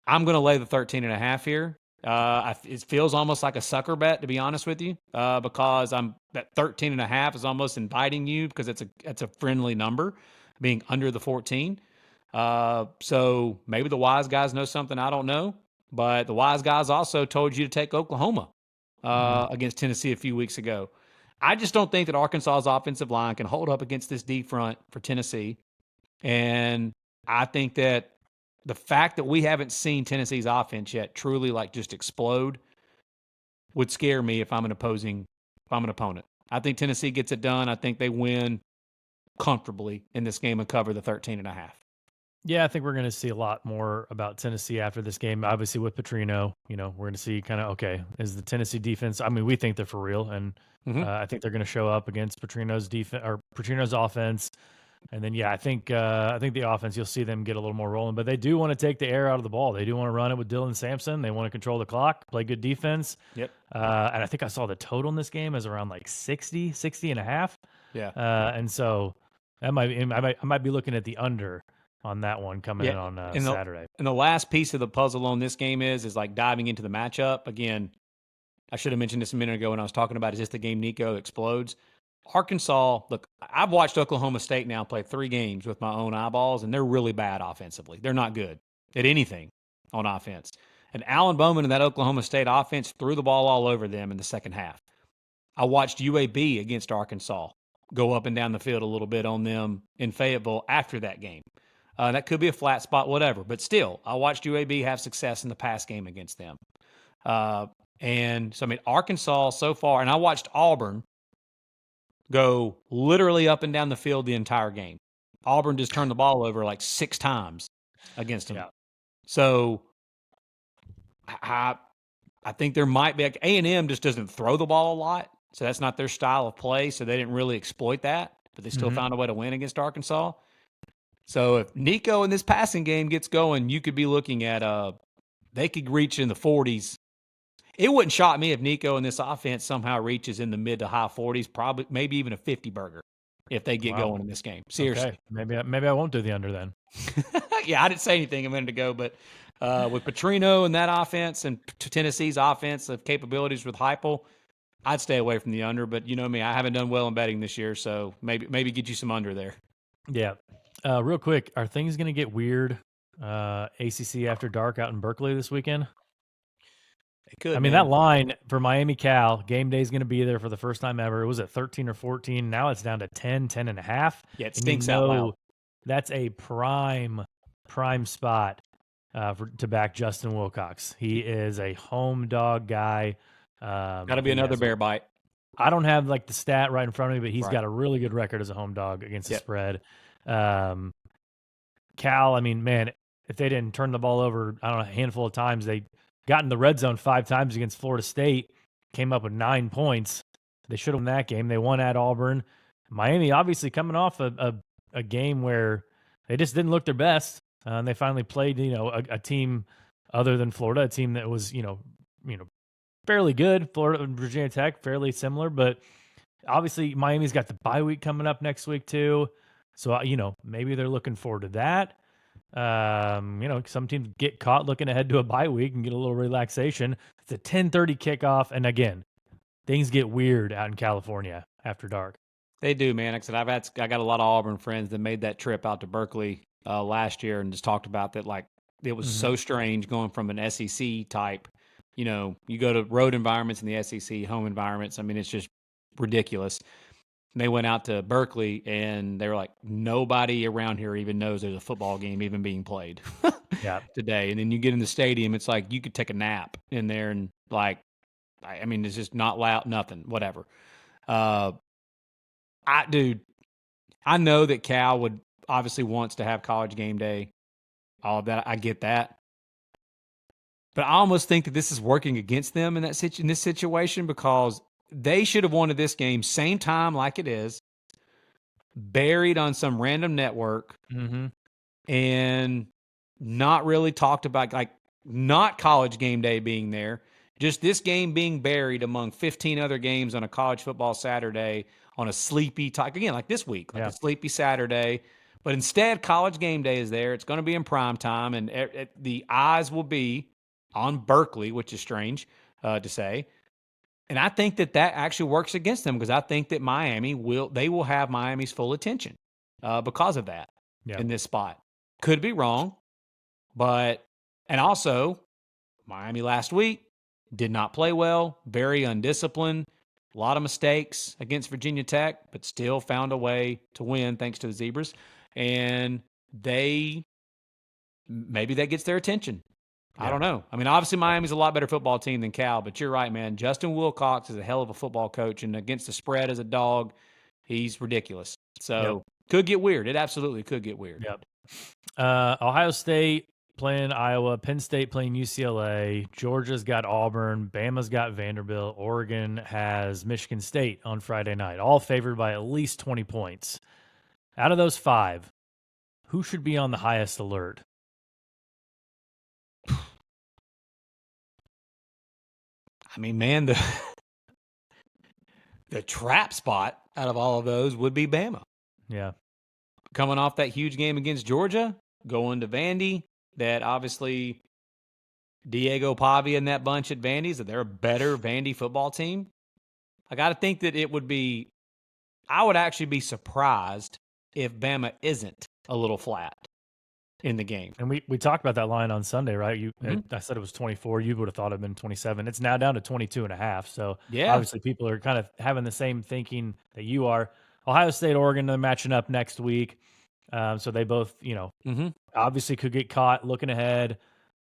Speaker 2: I'm going to lay the 13.5 here. It feels almost like a sucker bet, to be honest with you, because that 13.5 is almost inviting you because it's a friendly number, being under the 14. So maybe the wise guys know something I don't know, but the wise guys also told you to take Oklahoma against Tennessee a few weeks ago. I just don't think that Arkansas's offensive line can hold up against this D front for Tennessee. And I think that the fact that we haven't seen Tennessee's offense yet truly like just explode would scare me if I'm an opponent. I think Tennessee gets it done. I think they win comfortably in this game and cover the 13.5.
Speaker 1: Yeah, I think we're going to see a lot more about Tennessee after this game. Obviously, with Petrino, we're going to see kind of, okay, is the Tennessee defense? I mean, we think they're for real, and I think they're going to show up against Petrino's defense or Petrino's offense. And then, I think the offense, you'll see them get a little more rolling. But they do want to take the air out of the ball. They do want to run it with Dylan Sampson. They want to control the clock, play good defense.
Speaker 2: Yep.
Speaker 1: And I think I saw the total in this game is around like 60 and a half.
Speaker 2: Yeah.
Speaker 1: And so I might be looking at the under on that one coming in on Saturday.
Speaker 2: And the last piece of the puzzle on this game is like diving into the matchup. Again, I should have mentioned this a minute ago when I was talking about, is this the game Nico explodes? Arkansas, look, I've watched Oklahoma State now play 3 games with my own eyeballs, and they're really bad offensively. They're not good at anything on offense. And Alan Bowman and that Oklahoma State offense threw the ball all over them in the second half. I watched UAB against Arkansas go up and down the field a little bit on them in Fayetteville after that game. That could be a flat spot, whatever. But still, I watched UAB have success in the pass game against them. And so, I mean, Arkansas so far, and I watched Auburn go literally up and down the field the entire game. Auburn just turned the ball over like 6 times against them.
Speaker 1: Yeah.
Speaker 2: So I think there might be, like, A&M just doesn't throw the ball a lot. So that's not their style of play. So they didn't really exploit that, but they still found a way to win against Arkansas. So if Nico in this passing game gets going, you could be looking at they could reach in the 40s. It wouldn't shock me if Nico in this offense somehow reaches in the mid to high 40s, probably maybe even a 50 burger if they get going in this game. Seriously.
Speaker 1: Okay. Maybe I won't do the under then.
Speaker 2: Yeah, I didn't say anything a minute ago, but with Petrino and that offense and Tennessee's offensive capabilities with Heupel, I'd stay away from the under. But you know me, I haven't done well in betting this year, so maybe get you some under there.
Speaker 1: Yeah. Real quick, are things going to get weird ACC after dark out in Berkeley this weekend?
Speaker 2: It could.
Speaker 1: I mean, that line for Miami Cal, game day is going to be there for the first time ever. It was at 13 or 14. Now it's down to 10 and a half.
Speaker 2: Yeah, it stinks out loud.
Speaker 1: That's a prime spot to back Justin Wilcox. He is a home dog guy.
Speaker 2: Got to be another bear bite.
Speaker 1: I don't have like the stat right in front of me, but he's got a really good record as a home dog against the spread. Cal, I mean, man, if they didn't turn the ball over, I don't know, a handful of times, they got in the red zone 5 times against Florida State, came up with 9 points. They should have won that game. They won at Auburn. Miami obviously coming off a game where they just didn't look their best. And they finally played, a team other than Florida, a team that was, fairly good. Florida and Virginia Tech, fairly similar, but obviously Miami's got the bye week coming up next week too. So, maybe they're looking forward to that. Some teams get caught looking ahead to a bye week and get a little relaxation. It's a 10:30 kickoff. And again, things get weird out in California after dark.
Speaker 2: They do, man. Like I said, I got a lot of Auburn friends that made that trip out to Berkeley last year and just talked about that. Like, it was so strange going from an SEC type, you go to road environments in the SEC, home environments. I mean, it's just ridiculous. And they went out to Berkeley, and they were like, nobody around here even knows there's a football game even being played today. And then you get in the stadium, it's like you could take a nap in there, and like, I mean, it's just not loud, nothing, whatever. I know that Cal would obviously wants to have college game day, all of that. I get that. But I almost think that this is working against them in this situation, because they should have wanted this game same time like it is, buried on some random network, and not really talked about, like, not college game day being there, just this game being buried among 15 other games on a college football Saturday on a sleepy type, again, like this week, like a sleepy Saturday. But instead, college game day is there. It's going to be in prime time, and the eyes will be on Berkeley, which is strange to say. And I think that actually works against them, because I think that Miami will have Miami's full attention because of that in this spot. Could be wrong, and also Miami last week did not play well, very undisciplined, a lot of mistakes against Virginia Tech, but still found a way to win thanks to the Zebras. And they maybe that gets their attention. I
Speaker 1: Yeah.
Speaker 2: don't know. I mean, obviously Miami's a lot better football team than Cal, but you're right, man. Justin Wilcox is a hell of a football coach, and against the spread as a dog, he's ridiculous.
Speaker 1: Yep.
Speaker 2: So could get weird. It absolutely could get weird.
Speaker 1: Yep. Ohio State playing Iowa, Penn State playing UCLA, Georgia's got Auburn, Bama's got Vanderbilt, Oregon has Michigan State on Friday night, all favored by at least 20 points. Out of those 5, who should be on the highest alert?
Speaker 2: I mean, man, the trap spot out of all of those would be Bama.
Speaker 1: Yeah.
Speaker 2: Coming off that huge game against Georgia, going to Vandy, that obviously Diego Pavia and that bunch at Vandy's, that they're a better Vandy football team. I got to think that it would be, I would actually be surprised if Bama isn't a little flat in the game.
Speaker 1: And we talked about that line on Sunday, right? I said it was 24. You would have thought it had been 27. It's now down to 22.5. So
Speaker 2: Yeah.
Speaker 1: obviously people are kind of having the same thinking that you are. Ohio State, Oregon, they're matching up next week. So they both, obviously could get caught looking ahead.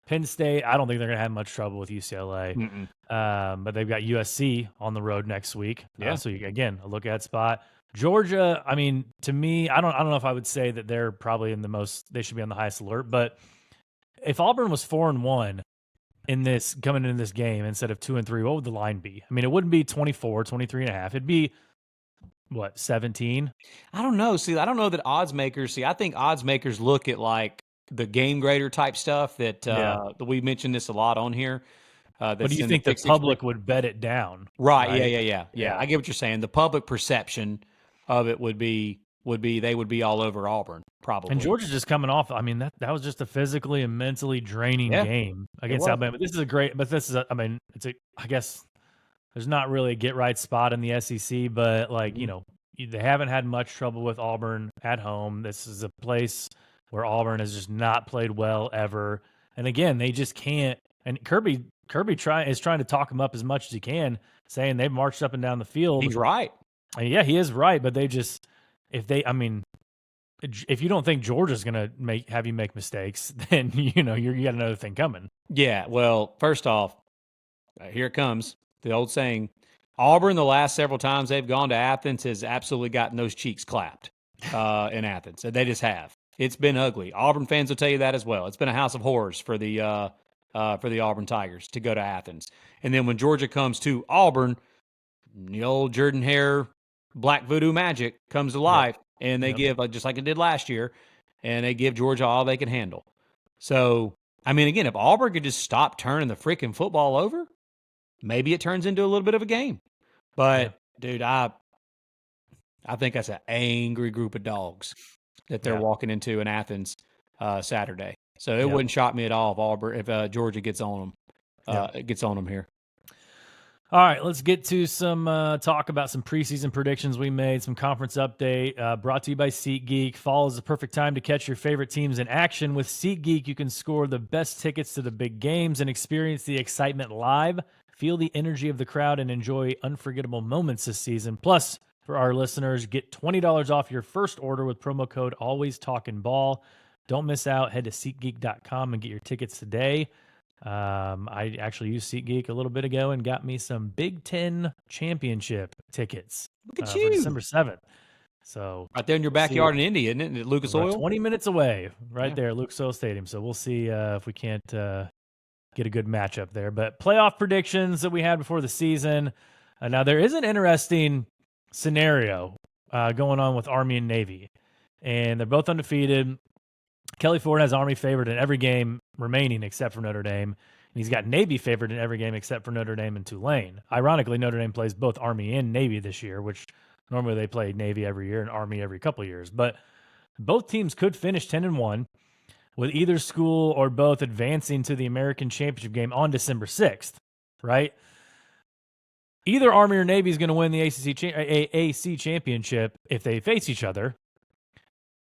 Speaker 1: Penn State, I don't think they're going to have much trouble with UCLA. But they've got USC on the road next week.
Speaker 2: Yeah.
Speaker 1: So again, a look at spot. Georgia, I mean, to me, I don't know if I would say that they're probably they should be on the highest alert, but if Auburn was 4-1 coming in this game instead of 2-3, what would the line be? I mean, it wouldn't be 24, 23.5. It'd be what, 17?
Speaker 2: I don't know. See, I don't know that odds makers, I think odds makers look at like the game grader type stuff that we mentioned this a lot on here.
Speaker 1: But do you think the public would bet it down?
Speaker 2: Right. Yeah. I get what you're saying. The public perception of it would be they would be all over Auburn probably.
Speaker 1: And Georgia's just coming off. I mean, that was just a physically and mentally draining game against Alabama. This is I guess there's not really a get right spot in the SEC, but they haven't had much trouble with Auburn at home. This is a place where Auburn has just not played well ever. And again, they just can't. And Kirby is trying to talk them up as much as he can, saying they've marched up and down the field.
Speaker 2: He's right.
Speaker 1: Yeah, he is right, but if you don't think Georgia's going to have you make mistakes, then you got another thing coming.
Speaker 2: Yeah, well, first off, here it comes. The old saying, Auburn the last several times they've gone to Athens has absolutely gotten those cheeks clapped in Athens. They just have. It's been ugly. Auburn fans will tell you that as well. It's been a house of horrors for the Auburn Tigers to go to Athens. And then when Georgia comes to Auburn, the old Jordan Hare Black Voodoo magic comes to life, and they give, just like it did last year, and they give Georgia all they can handle. So, I mean, again, if Auburn could just stop turning the freaking football over, maybe it turns into a little bit of a game. But, dude, I think that's an angry group of dogs that they're walking into in Athens Saturday. So it wouldn't shock me at all if Georgia gets on them here.
Speaker 1: All right, let's get to some talk about some preseason predictions we made, some conference update brought to you by SeatGeek. Fall is the perfect time to catch your favorite teams in action. With SeatGeek, you can score the best tickets to the big games and experience the excitement live. Feel the energy of the crowd and enjoy unforgettable moments this season. Plus, for our listeners, get $20 off your first order with promo code AlwaysTalkinBall. Don't miss out. Head to SeatGeek.com and get your tickets today. I actually used SeatGeek a little bit ago and got me some Big Ten championship tickets.
Speaker 2: Look at you.
Speaker 1: For December 7th. So
Speaker 2: right there in your backyard in Indy, isn't it? At Lucas Oil?
Speaker 1: 20 minutes away, there at Lucas Oil Stadium. So we'll see if we can't get a good matchup there. But playoff predictions that we had before the season. Now, there is an interesting scenario going on with Army and Navy. And they're both undefeated. Kelly Ford has Army favored in every game remaining except for Notre Dame. And he's got Navy favored in every game except for Notre Dame and Tulane. Ironically, Notre Dame plays both Army and Navy this year, which normally they play Navy every year and Army every couple of years. But both teams could finish 10-1 with either school or both advancing to the American Championship game on December 6th, right? Either Army or Navy is going to win the AAC championship if they face each other.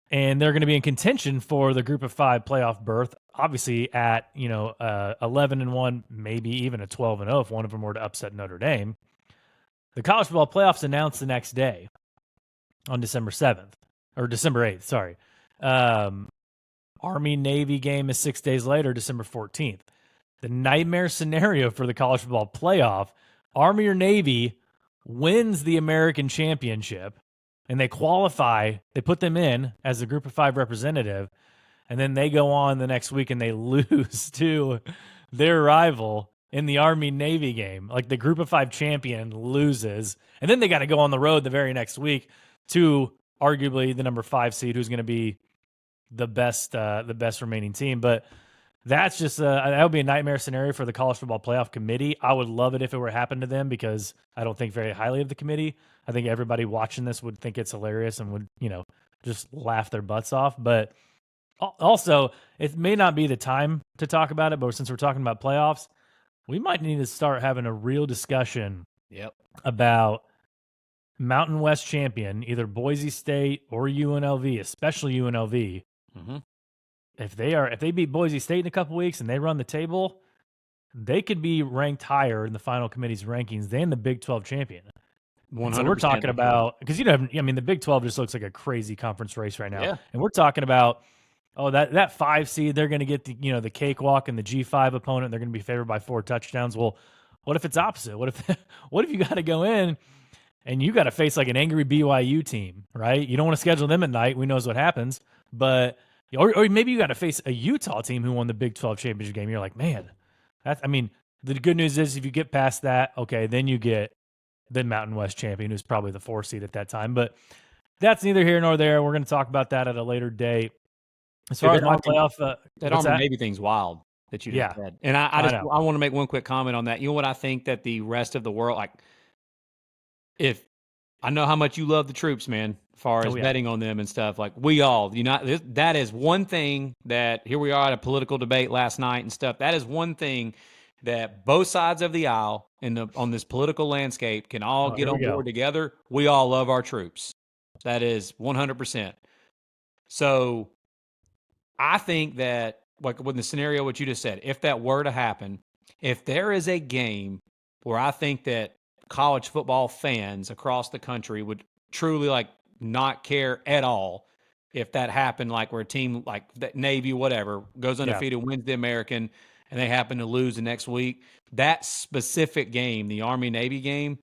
Speaker 1: And they're going to be in contention for the group of 5 playoff berth, obviously at, 11-1, maybe even a 12-0 if one of them were to upset Notre Dame. The college football playoffs announced the next day on December 7th, or December 8th, sorry. Army-Navy game is 6 days later, December 14th. The nightmare scenario for the college football playoff, Army or Navy wins the American championship, and they qualify. They put them in as a group of 5 representative, and then they go on the next week and they lose to their rival in the Army-Navy game. Like the group of 5 champion loses, and then they got to go on the road the very next week to arguably the number 5 seed, who's going to be the best remaining team. But that's just that would be a nightmare scenario for the college football playoff committee. I would love it if it were happen to them, because I don't think very highly of the committee. I think everybody watching this would think it's hilarious and would, just laugh their butts off. But also, it may not be the time to talk about it, but since we're talking about playoffs, we might need to start having a real discussion about Mountain West champion, either Boise State or UNLV, especially UNLV.
Speaker 2: Mm-hmm.
Speaker 1: If they beat Boise State in a couple weeks and they run the table, they could be ranked higher in the final committee's rankings than the Big 12 champion.
Speaker 2: 100%.
Speaker 1: So we're talking about, because the Big 12 just looks like a crazy conference race right now.
Speaker 2: Yeah.
Speaker 1: And we're talking about, that 5 seed, they're going to get the cakewalk and the G5 opponent. They're going to be favored by 4 touchdowns. Well, what if it's opposite? What if you got to go in and you got to face like an angry BYU team, right? You don't want to schedule them at night. We knows what happens, but or maybe you got to face a Utah team who won the Big 12 championship game. You're like, man, the good news is if you get past that, okay, then you get the Mountain West champion, who's probably the 4 seed at that time. But that's neither here nor there. We're going to talk about that at a later date. As far as my playoff,
Speaker 2: that Army-Navy thing's wild that you just said. And I want to make one quick comment on that. You know what I think that the rest of the world, like, if I know how much you love the troops, man, as far as betting on them and stuff, like we all, that is one thing that here we are at a political debate last night and stuff. That is one thing that both sides of the aisle on this political landscape can all get on board together. We all love our troops. That is 100%. So I think that, like with the scenario, what you just said, if that were to happen, if there is a game where I think that college football fans across the country would truly like not care at all if that happened, like where a team like that Navy, whatever, goes undefeated, wins the American, and they happen to lose the next week, that specific game, the Army-Navy game,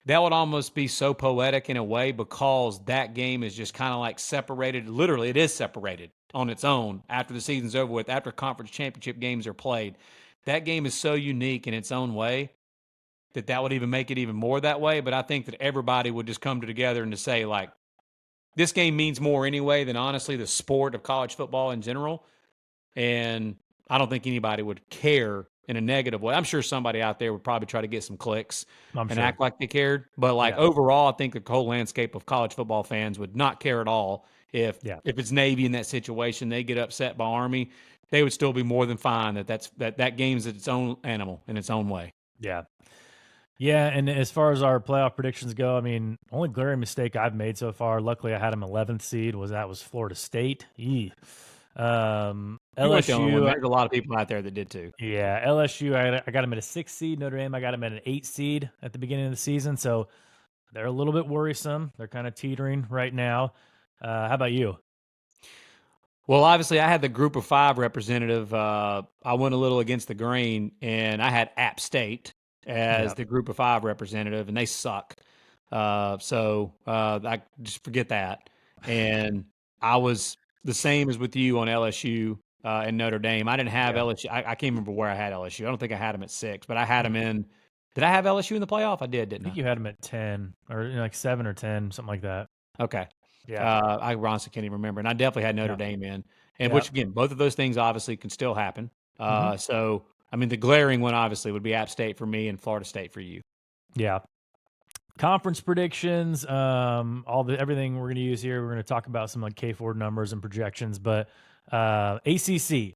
Speaker 2: that would almost be so poetic in a way, because that game is just kind of like separated. Literally, it is separated on its own after the season's over with, after conference championship games are played. That game is so unique in its own way that would even make it even more that way. But I think that everybody would just come together and to say, like, this game means more anyway than honestly the sport of college football in general. And I don't think anybody would care in a negative way. I'm sure somebody out there would probably try to get some clicks act like they cared. But overall, I think the whole landscape of college football fans would not care at all if it's Navy in that situation, they get upset by Army. They would still be more than fine that game's its own animal in its own way.
Speaker 1: Yeah. Yeah, and as far as our playoff predictions go, only glaring mistake I've made so far, luckily I had them 11th seed, was Florida State. LSU,
Speaker 2: there's a lot of people out there that did too.
Speaker 1: Yeah, LSU, I got them at a 6 seed. Notre Dame, I got them at an 8 seed at the beginning of the season, so they're a little bit worrisome. They're kind of teetering right now. How about you?
Speaker 2: Well, obviously, I had the group of 5 representative. I went a little against the grain, and I had App State as the group of 5 representative, and they suck. So I just forget that. And I was the same as with you on LSU and Notre Dame. I didn't have LSU. I can't remember where I had LSU. I don't think I had them at 6, but I had them in. Did I have LSU in the playoff? I didn't I?
Speaker 1: I think you had them at 10 or like 7 or 10, something like that.
Speaker 2: Okay.
Speaker 1: Yeah.
Speaker 2: I honestly can't even remember. And I definitely had Notre Dame in. And which, again, both of those things obviously can still happen. So, the glaring one obviously would be App State for me and Florida State for you.
Speaker 1: Yeah. Conference predictions, everything we're going to use here. We're going to talk about some like K4 numbers and projections, but ACC,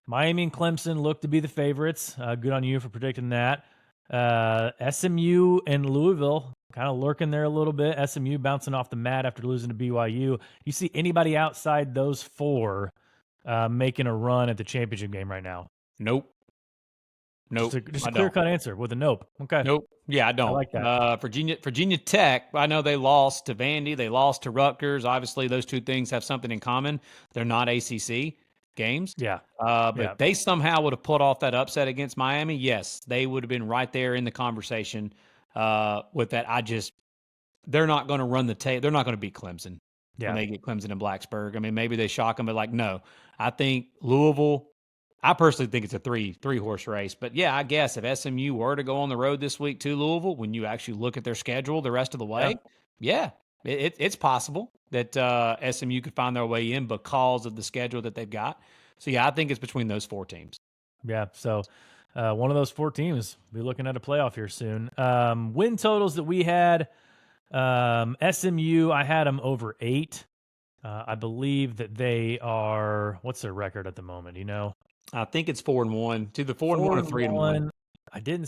Speaker 1: Miami and Clemson look to be the favorites. Good on you for predicting that. SMU and Louisville kind of lurking there a little bit. SMU bouncing off the mat after losing to BYU. You see anybody outside those 4 making a run at the championship game right now?
Speaker 2: Nope.
Speaker 1: Just a clear-cut answer with a nope. Okay.
Speaker 2: Nope. Yeah, I don't.
Speaker 1: I like that.
Speaker 2: Virginia Tech, I know they lost to Vandy. They lost to Rutgers. Obviously, those two things have something in common. They're not ACC. games.
Speaker 1: Yeah.
Speaker 2: But
Speaker 1: Yeah.
Speaker 2: if they somehow would have pulled off that upset against Miami, yes, they would have been right there in the conversation with that. They're not going to run the tape. They're not going to beat Clemson when
Speaker 1: Yeah.
Speaker 2: they get Clemson in Blacksburg. I mean, maybe they shock them, but like, no. I think Louisville, I personally think it's a three horse race. But yeah, I guess if SMU were to go on the road this week to Louisville, when you actually look at their schedule the rest of the way, yeah, it's possible that SMU could find their way in because of the schedule that they've got. So yeah, I think it's between those four teams.
Speaker 1: Yeah. So one of those four teams will be looking at a playoff here soon. Win totals that we had, SMU, I had them over 8. I believe that they are, what's their record at the moment? You know?
Speaker 2: I think it's 4-1. To the 4-1 or 3-1.
Speaker 1: I didn't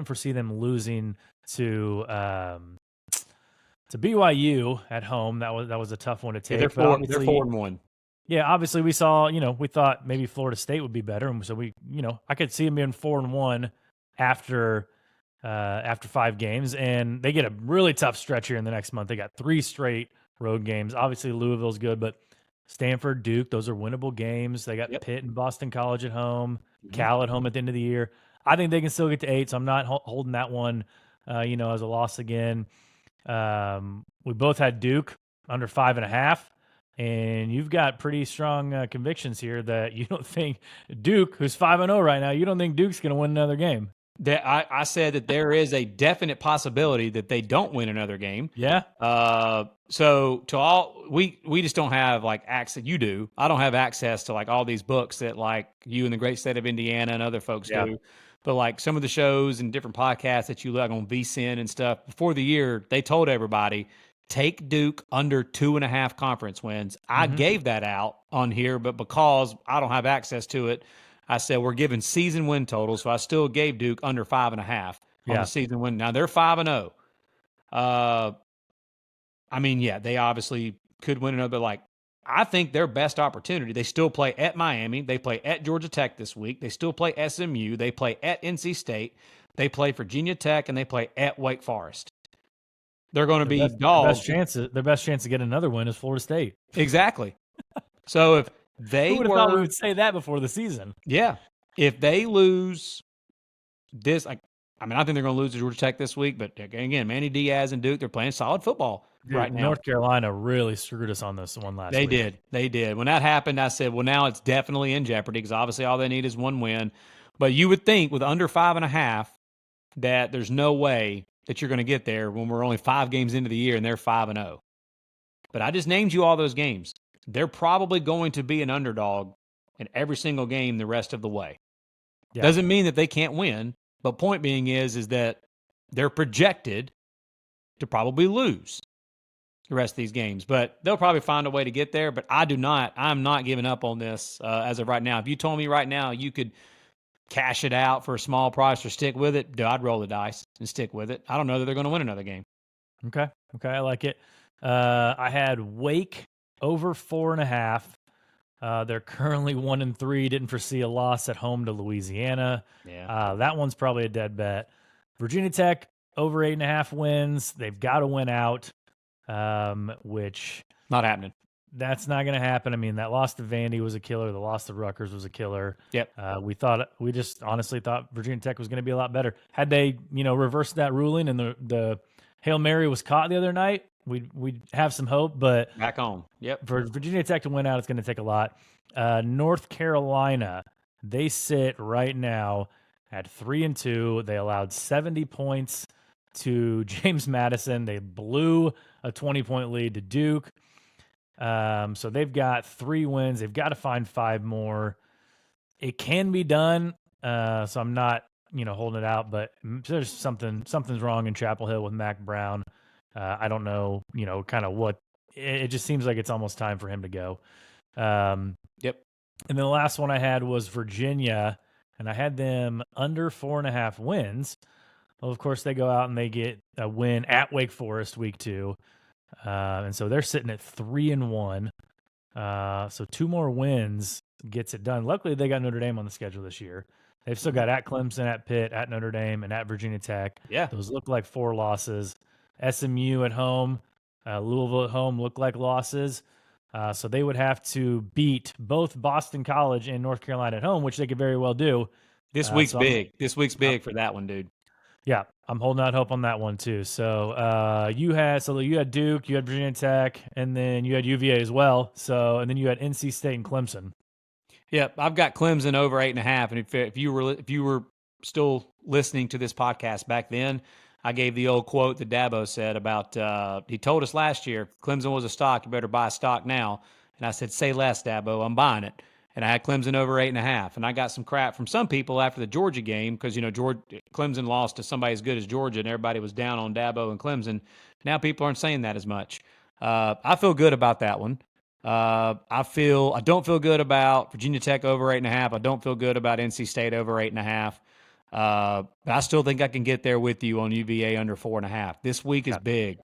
Speaker 1: foresee them losing to BYU at home. That was a tough one to take.
Speaker 2: Yeah, they're 4-1.
Speaker 1: Yeah, obviously we saw, we thought maybe Florida State would be better, and so I could see them being 4-1 after 5 games, and they get a really tough stretch here in the next month. They got 3 straight road games. Obviously Louisville's good, but Stanford, Duke, those are winnable games. They got Pitt and Boston College at home, Cal at home at the end of the year. I think they can still get to 8, so I'm not holding that one, as a loss again. We both had Duke under 5.5, and you've got pretty strong convictions here that you don't think Duke, who's 5-0 right now, you don't think Duke's going to win another game.
Speaker 2: I said that there is a definite possibility that they don't win another game.
Speaker 1: Yeah.
Speaker 2: So to all we just don't have like access. You do. I don't have access to like all these books that like you in the great state of Indiana and other folks do. But like some of the shows and different podcasts that you like on VSiN and stuff before the year, they told everybody take Duke under 2.5 conference wins. I gave that out on here, but because I don't have access to it, I said we're giving season win totals, so I still gave Duke under 5.5 on the season win. Now they're 5-0. I mean, yeah, they obviously could win another. Like, I think their best opportunity. They still play at Miami. They play at Georgia Tech this week. They still play SMU. They play at NC State. They play Virginia Tech, and they play at Wake Forest. They're going to be dogs.
Speaker 1: Their best chance to get another win is Florida State.
Speaker 2: Exactly. So if they
Speaker 1: Who would have thought we would say that before the season?
Speaker 2: Yeah. If they lose this, I think they're going to lose to Georgia Tech this week. But again, Manny Diaz and Duke, they're playing solid football right now.
Speaker 1: North Carolina really screwed us on this one last week.
Speaker 2: They did. When that happened, I said, well, now it's definitely in jeopardy because obviously all they need is one win. But you would think with under 5.5 that there's no way that you're going to get there when we're only 5 games into the year and they're 5-0. But I just named you all those games. They're probably going to be an underdog in every single game the rest of the way. Yeah. Doesn't mean that they can't win, but point being is that they're projected to probably lose the rest of these games. But they'll probably find a way to get there, but I'm not giving up on this as of right now. If you told me right now you could cash it out for a small price or stick with it, I'd roll the dice and stick with it. I don't know that they're going to win another game.
Speaker 1: Okay, I like it. I had Wake over 4.5. They're currently 1-3. Didn't foresee a loss at home to Louisiana.
Speaker 2: Yeah,
Speaker 1: that one's probably a dead bet. Virginia Tech over 8.5 wins. They've got to win out, which
Speaker 2: not happening.
Speaker 1: That's not going to happen. I mean, that loss to Vandy was a killer. The loss to Rutgers was a killer.
Speaker 2: Yep.
Speaker 1: We just honestly thought Virginia Tech was going to be a lot better. Had they, reversed that ruling and the Hail Mary was caught the other night, we'd have some hope. But
Speaker 2: back on. Yep.
Speaker 1: For Virginia Tech to win out, it's going to take a lot. North Carolina, they sit right now at 3-2. They allowed 70 points to James Madison. They blew a 20-point lead to Duke. So they've got 3 wins. They've got to find 5 more. It can be done. So I'm not, holding it out, but there's something's wrong in Chapel Hill with Mac Brown. I don't know, kind of what it just seems like it's almost time for him to go.
Speaker 2: Yep.
Speaker 1: And then the last one I had was Virginia, and I had them under 4.5 wins. Well, of course they go out and they get a win at Wake Forest week 2. And so they're sitting at 3-1. So 2 more wins gets it done. Luckily, they got Notre Dame on the schedule this year. They've still got at Clemson, at Pitt, at Notre Dame, and at Virginia Tech.
Speaker 2: Yeah.
Speaker 1: Those look like 4 losses. SMU at home, Louisville at home look like losses. So they would have to beat both Boston College and North Carolina at home, which they could very well do.
Speaker 2: This week's big. This week's big for that one, dude.
Speaker 1: Yeah, I'm holding out hope on that one too. So you had Duke, you had Virginia Tech, and then you had UVA as well. So and then you had NC State and Clemson.
Speaker 2: Yeah, I've got Clemson over 8.5. And if you were still listening to this podcast back then, I gave the old quote that Dabo said about he told us last year, if Clemson was a stock, you better buy a stock now. And I said, say less, Dabo, I'm buying it. And I had Clemson over 8.5. And I got some crap from some people after the Georgia game because, Clemson lost to somebody as good as Georgia, and everybody was down on Dabo and Clemson. Now people aren't saying that as much. I feel good about that one. I don't feel good about Virginia Tech over 8.5. I don't feel good about NC State over 8.5. But I still think I can get there with you on UVA under 4.5. This week is big.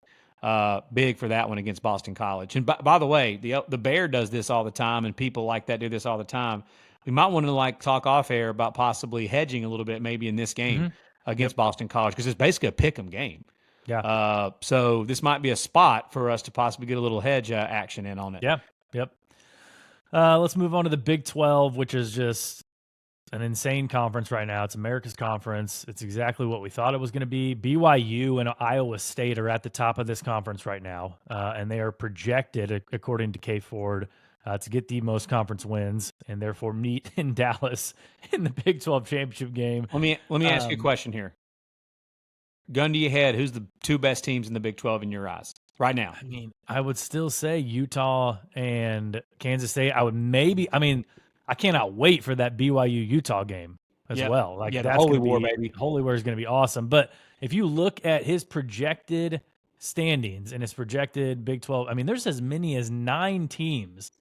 Speaker 2: Big for that one against Boston College. And by the way, the Bear does this all the time, and people like that do this all the time. We might want to talk off air about possibly hedging a little bit maybe in this game against Boston College because it's basically a pick 'em game.
Speaker 1: Yeah.
Speaker 2: So this might be a spot for us to possibly get a little hedge action in on it.
Speaker 1: Yeah. Yep. Let's move on to the Big 12, which is just an insane conference right now. It's America's conference. It's exactly what we thought it was going to be. BYU and Iowa State are at the top of this conference right now, and they are projected, according to K Ford, to get the most conference wins and therefore meet in Dallas in the Big 12 championship game.
Speaker 2: Let me ask you a question here. Gun to your head, who's the two best teams in the Big 12 in your eyes right now?
Speaker 1: I mean, I would still say Utah and Kansas State. I cannot wait for that BYU Utah game as well.
Speaker 2: That's Holy War, baby.
Speaker 1: Holy War is going to be awesome. But if you look at his projected standings and his projected Big 12, there's as many as 9 teams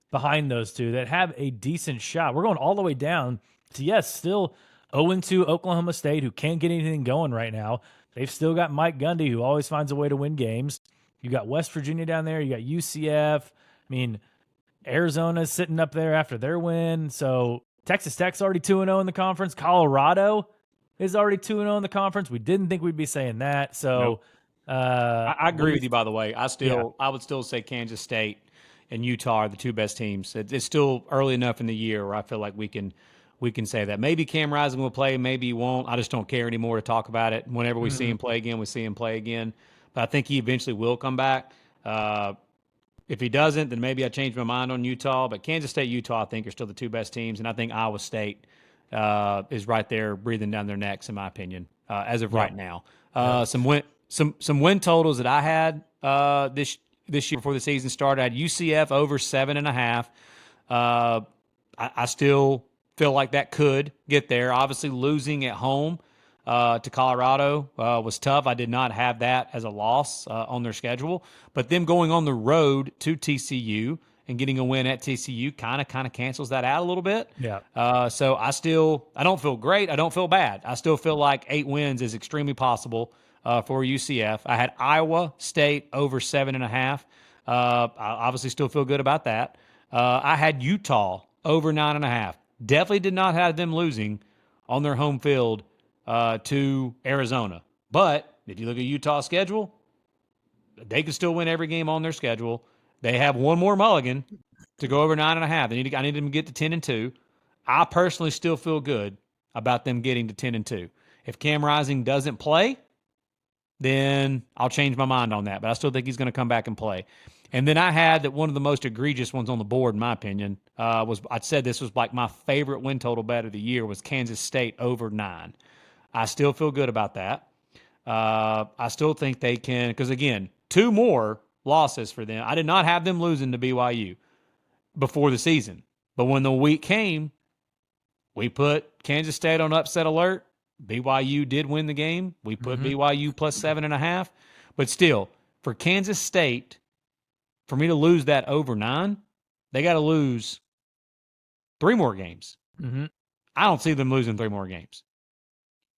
Speaker 1: behind those two that have a decent shot. We're going all the way down to, still 0-2 Oklahoma State, who can't get anything going right now. They've still got Mike Gundy, who always finds a way to win games. You got West Virginia down there. You got UCF. Arizona's sitting up there after their win. So Texas Tech's already 2-0 in the conference. Colorado is already 2-0 in the conference. We didn't think we'd be saying that. So
Speaker 2: I agree with you, by the way. I would still say Kansas State and Utah are the two best teams. It's still early enough in the year where I feel like we can say that. Maybe Cam Rising will play, maybe he won't. I just don't care anymore to talk about it. Whenever we see him play again, we see him play again. But I think he eventually will come back. If he doesn't, then maybe I change my mind on Utah. But Kansas State, Utah, I think are still the two best teams, and I think Iowa State is right there, breathing down their necks, in my opinion, as of right now. Some win totals that I had this year before the season started. I had UCF over 7.5. I still feel like that could get there. Obviously, losing at home to Colorado was tough. I did not have that as a loss on their schedule. But them going on the road to TCU and getting a win at TCU kind of cancels that out a little bit.
Speaker 1: Yeah.
Speaker 2: So I don't feel great. I don't feel bad. I still feel like 8 wins is extremely possible for UCF. I had Iowa State over 7.5. I obviously still feel good about that. I had Utah over 9.5. Definitely did not have them losing on their home field to Arizona. But if you look at Utah's schedule, they can still win every game on their schedule. They have one more mulligan to go over 9.5. I need them to get to 10-2. I personally still feel good about them getting to 10-2. If Cam Rising doesn't play, then I'll change my mind on that. But I still think he's going to come back and play. And then I had that one of the most egregious ones on the board, in my opinion, I said this was like my favorite win total bet of the year was Kansas State over 9. I still feel good about that. I still think they can, because again, 2 more losses for them. I did not have them losing to BYU before the season. But when the week came, we put Kansas State on upset alert. BYU did win the game. We put BYU plus 7.5. But still, for Kansas State, for me to lose that over 9, they got to lose 3 more games. I don't see them losing 3 more games.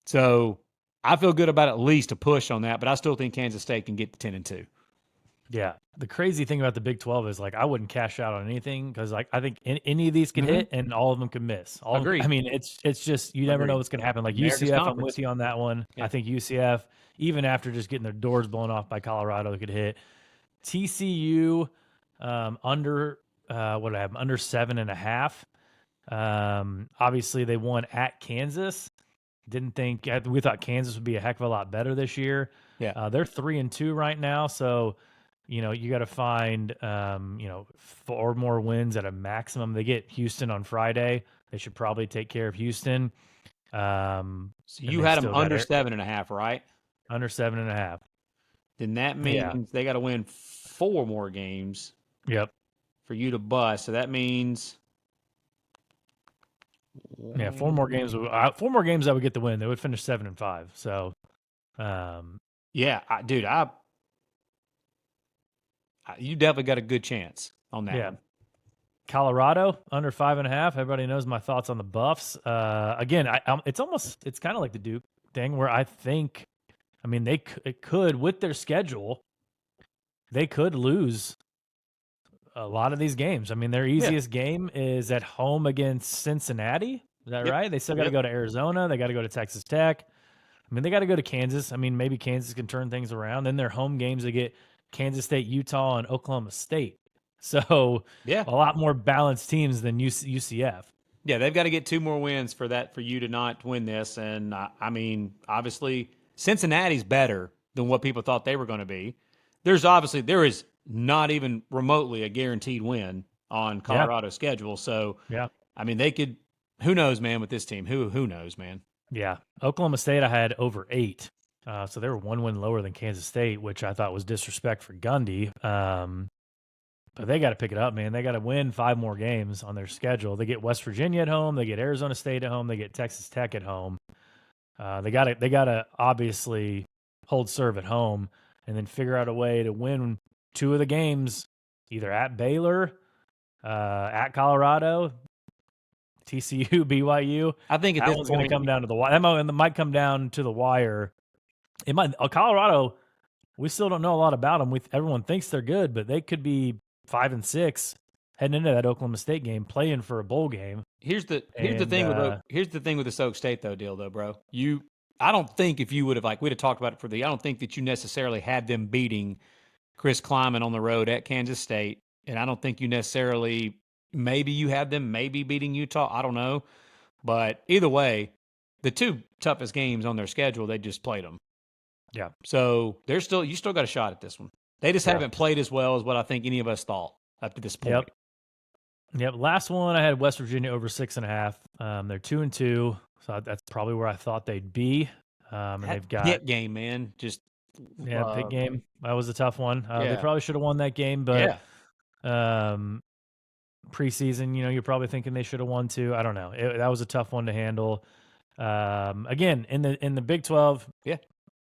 Speaker 2: So I feel good about at least a push on that, but I still think Kansas State can get to 10-2.
Speaker 1: Yeah. The crazy thing about the Big 12 is I wouldn't cash out on anything because I think any of these can hit and all of them can miss.
Speaker 2: Agreed.
Speaker 1: It's just you never know what's going to happen.
Speaker 2: America's
Speaker 1: UCF,
Speaker 2: conference.
Speaker 1: I'm with you on that one. Yeah. I think UCF, even after just getting their doors blown off by Colorado, could hit. TCU, under what do I have? Under 7.5. Obviously they won at Kansas. We thought Kansas would be a heck of a lot better this year.
Speaker 2: Yeah.
Speaker 1: They're 3-2 right now, so you got to find 4 more wins at a maximum. They get Houston on Friday. They should probably take care of Houston.
Speaker 2: So you had them under 7.5, right?
Speaker 1: Under 7.5.
Speaker 2: Then that means they got to win 4 more games.
Speaker 1: Yep.
Speaker 2: For you to bust. So that means
Speaker 1: 4 more games. 4 more games that would get the win. They would finish 7-5. So,
Speaker 2: you definitely got a good chance on that.
Speaker 1: Yeah. Colorado under 5.5. Everybody knows my thoughts on the Buffs. Again, it's kind of like the Duke thing where I think, it could with their schedule, they could lose a lot of these games. Their easiest game is at home against Cincinnati. Is that right? They still got to go to Arizona. They got to go to Texas Tech. They got to go to Kansas. Maybe Kansas can turn things around. Then their home games, they get Kansas State, Utah, and Oklahoma State. So a lot more balanced teams than UCF.
Speaker 2: Yeah, they've got to get 2 more wins for you to not win this. And, obviously, Cincinnati's better than what people thought they were going to be. There is not even remotely a guaranteed win on Colorado's schedule. So, they could – who knows, man, with this team? Who knows, man?
Speaker 1: Yeah. Oklahoma State I had over 8. So they were 1 win lower than Kansas State, which I thought was disrespect for Gundy. But they got to pick it up, man. They got to win 5 more games on their schedule. They get West Virginia at home. They get Arizona State at home. They get Texas Tech at home. They got to obviously hold serve at home and then figure out a way to win 2 of the games, either at Baylor, at Colorado, TCU, BYU.
Speaker 2: I think
Speaker 1: that one's going to come down to the wire. That might come down to the wire. It might. Colorado, we still don't know a lot about them. Everyone thinks they're good, but they could be 5-6 heading into that Oklahoma State game, playing for a bowl game.
Speaker 2: Here's the thing with the Sauk State deal, bro. I don't think if you would have we'd have talked about it I don't think that you necessarily had them beating Chris Kleiman on the road at Kansas State, and I don't think you necessarily maybe you had them beating Utah. I don't know, but either way, the 2 toughest games on their schedule, they just played them.
Speaker 1: Yeah.
Speaker 2: So you still got a shot at this one. They just haven't played as well as what I think any of us thought up to this point.
Speaker 1: Yep. Last one, I had West Virginia over 6.5. They're 2-2, so that's probably where I thought they'd be. And they've got
Speaker 2: Pitt game, man.
Speaker 1: Pitt game. That was a tough one. They probably should have won that game, but preseason, you're probably thinking they should have won too. I don't know. That was a tough one to handle. Again, in the Big 12,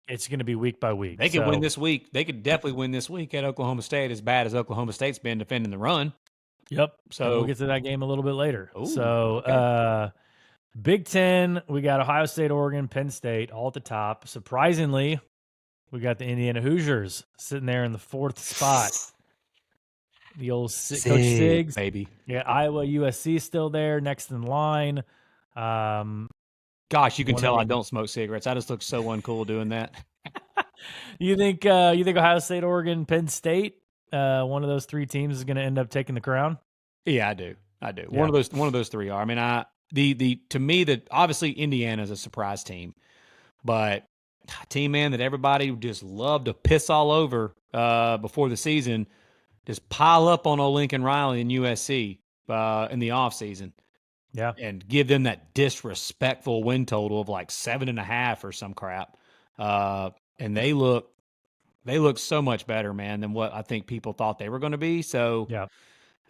Speaker 1: it's going to be week by week.
Speaker 2: They could win this week. They could definitely win this week at Oklahoma State, as bad as Oklahoma State's been defending the run.
Speaker 1: Yep. So we'll get to that game a little bit later. Big 10, we got Ohio State, Oregon, Penn State all at the top. Surprisingly, we got the Indiana Hoosiers sitting there in the 4th spot. The old Coach Siggs,
Speaker 2: baby.
Speaker 1: Yeah, Iowa, USC still there, next in line.
Speaker 2: Gosh, you can tell I don't smoke cigarettes. I just look so uncool doing that.
Speaker 1: You think Ohio State, Oregon, Penn State, one of those 3 teams is going to end up taking the crown?
Speaker 2: Yeah, I do. Yeah. One of those 3 are. To me, obviously Indiana is a surprise team, but a team, man, that everybody just loved to piss all over before the season, just pile up on old Lincoln Riley and USC in the offseason.
Speaker 1: Yeah.
Speaker 2: And give them that disrespectful win total of 7.5 or some crap. And they look so much better, man, than what I think people thought they were going to be. So,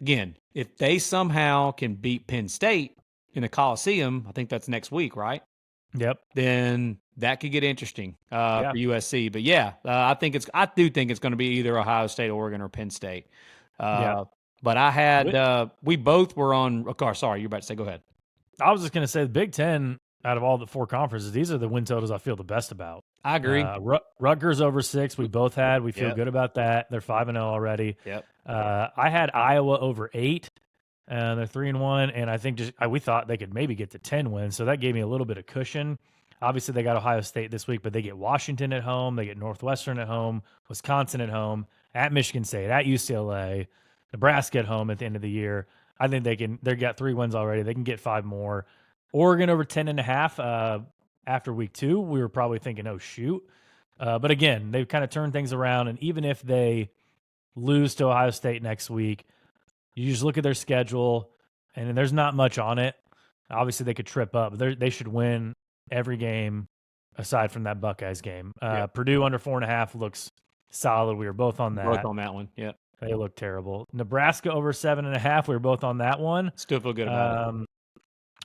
Speaker 2: again, if they somehow can beat Penn State in the Coliseum, I think that's next week, right?
Speaker 1: Yep.
Speaker 2: Then that could get interesting for USC. But I do think it's going to be either Ohio State, Oregon, or Penn State. But I had we both were on. Oh, sorry, you're about to say. Go ahead.
Speaker 1: I was just going to say the Big 10 out of all the 4 conferences, these are the win totals I feel the best about.
Speaker 2: I agree.
Speaker 1: Rutgers over 6. We both had. We feel good about that. They're 5-0 already.
Speaker 2: Yep.
Speaker 1: I had Iowa over 8. They're 3-1, and I think we thought they could maybe get to 10 wins, so that gave me a little bit of cushion. Obviously, they got Ohio State this week, but they get Washington at home, they get Northwestern at home, Wisconsin at home, at Michigan State, at UCLA. Nebraska at home at the end of the year. I think they got 3 wins already. They can get 5 more. Oregon over 10.5 after week 2. We were probably thinking, oh, shoot. But again, they've kind of turned things around. And even if they lose to Ohio State next week, you just look at their schedule, and there's not much on it. Obviously, they could trip up. They should win every game aside from that Buckeyes game. Purdue under 4.5 looks solid. We were both on that.
Speaker 2: Both on that one. Yeah.
Speaker 1: They look terrible. Nebraska over 7.5. We were both on that one.
Speaker 2: Still feel good about it.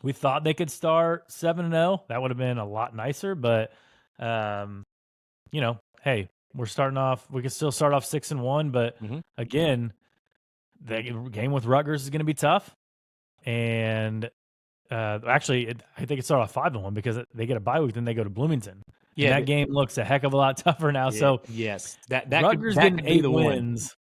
Speaker 1: We thought they could start 7-0. That would have been a lot nicer, but hey, we're starting off. We can still start off 6-1, but again, the game with Rutgers is going to be tough. And actually, I think it's start off 5-1 because they get a bye week, then they go to Bloomington. Yeah, and that game looks a heck of a lot tougher now.
Speaker 2: Yeah,
Speaker 1: so
Speaker 2: yes, that
Speaker 1: Rutgers getting 8 wins.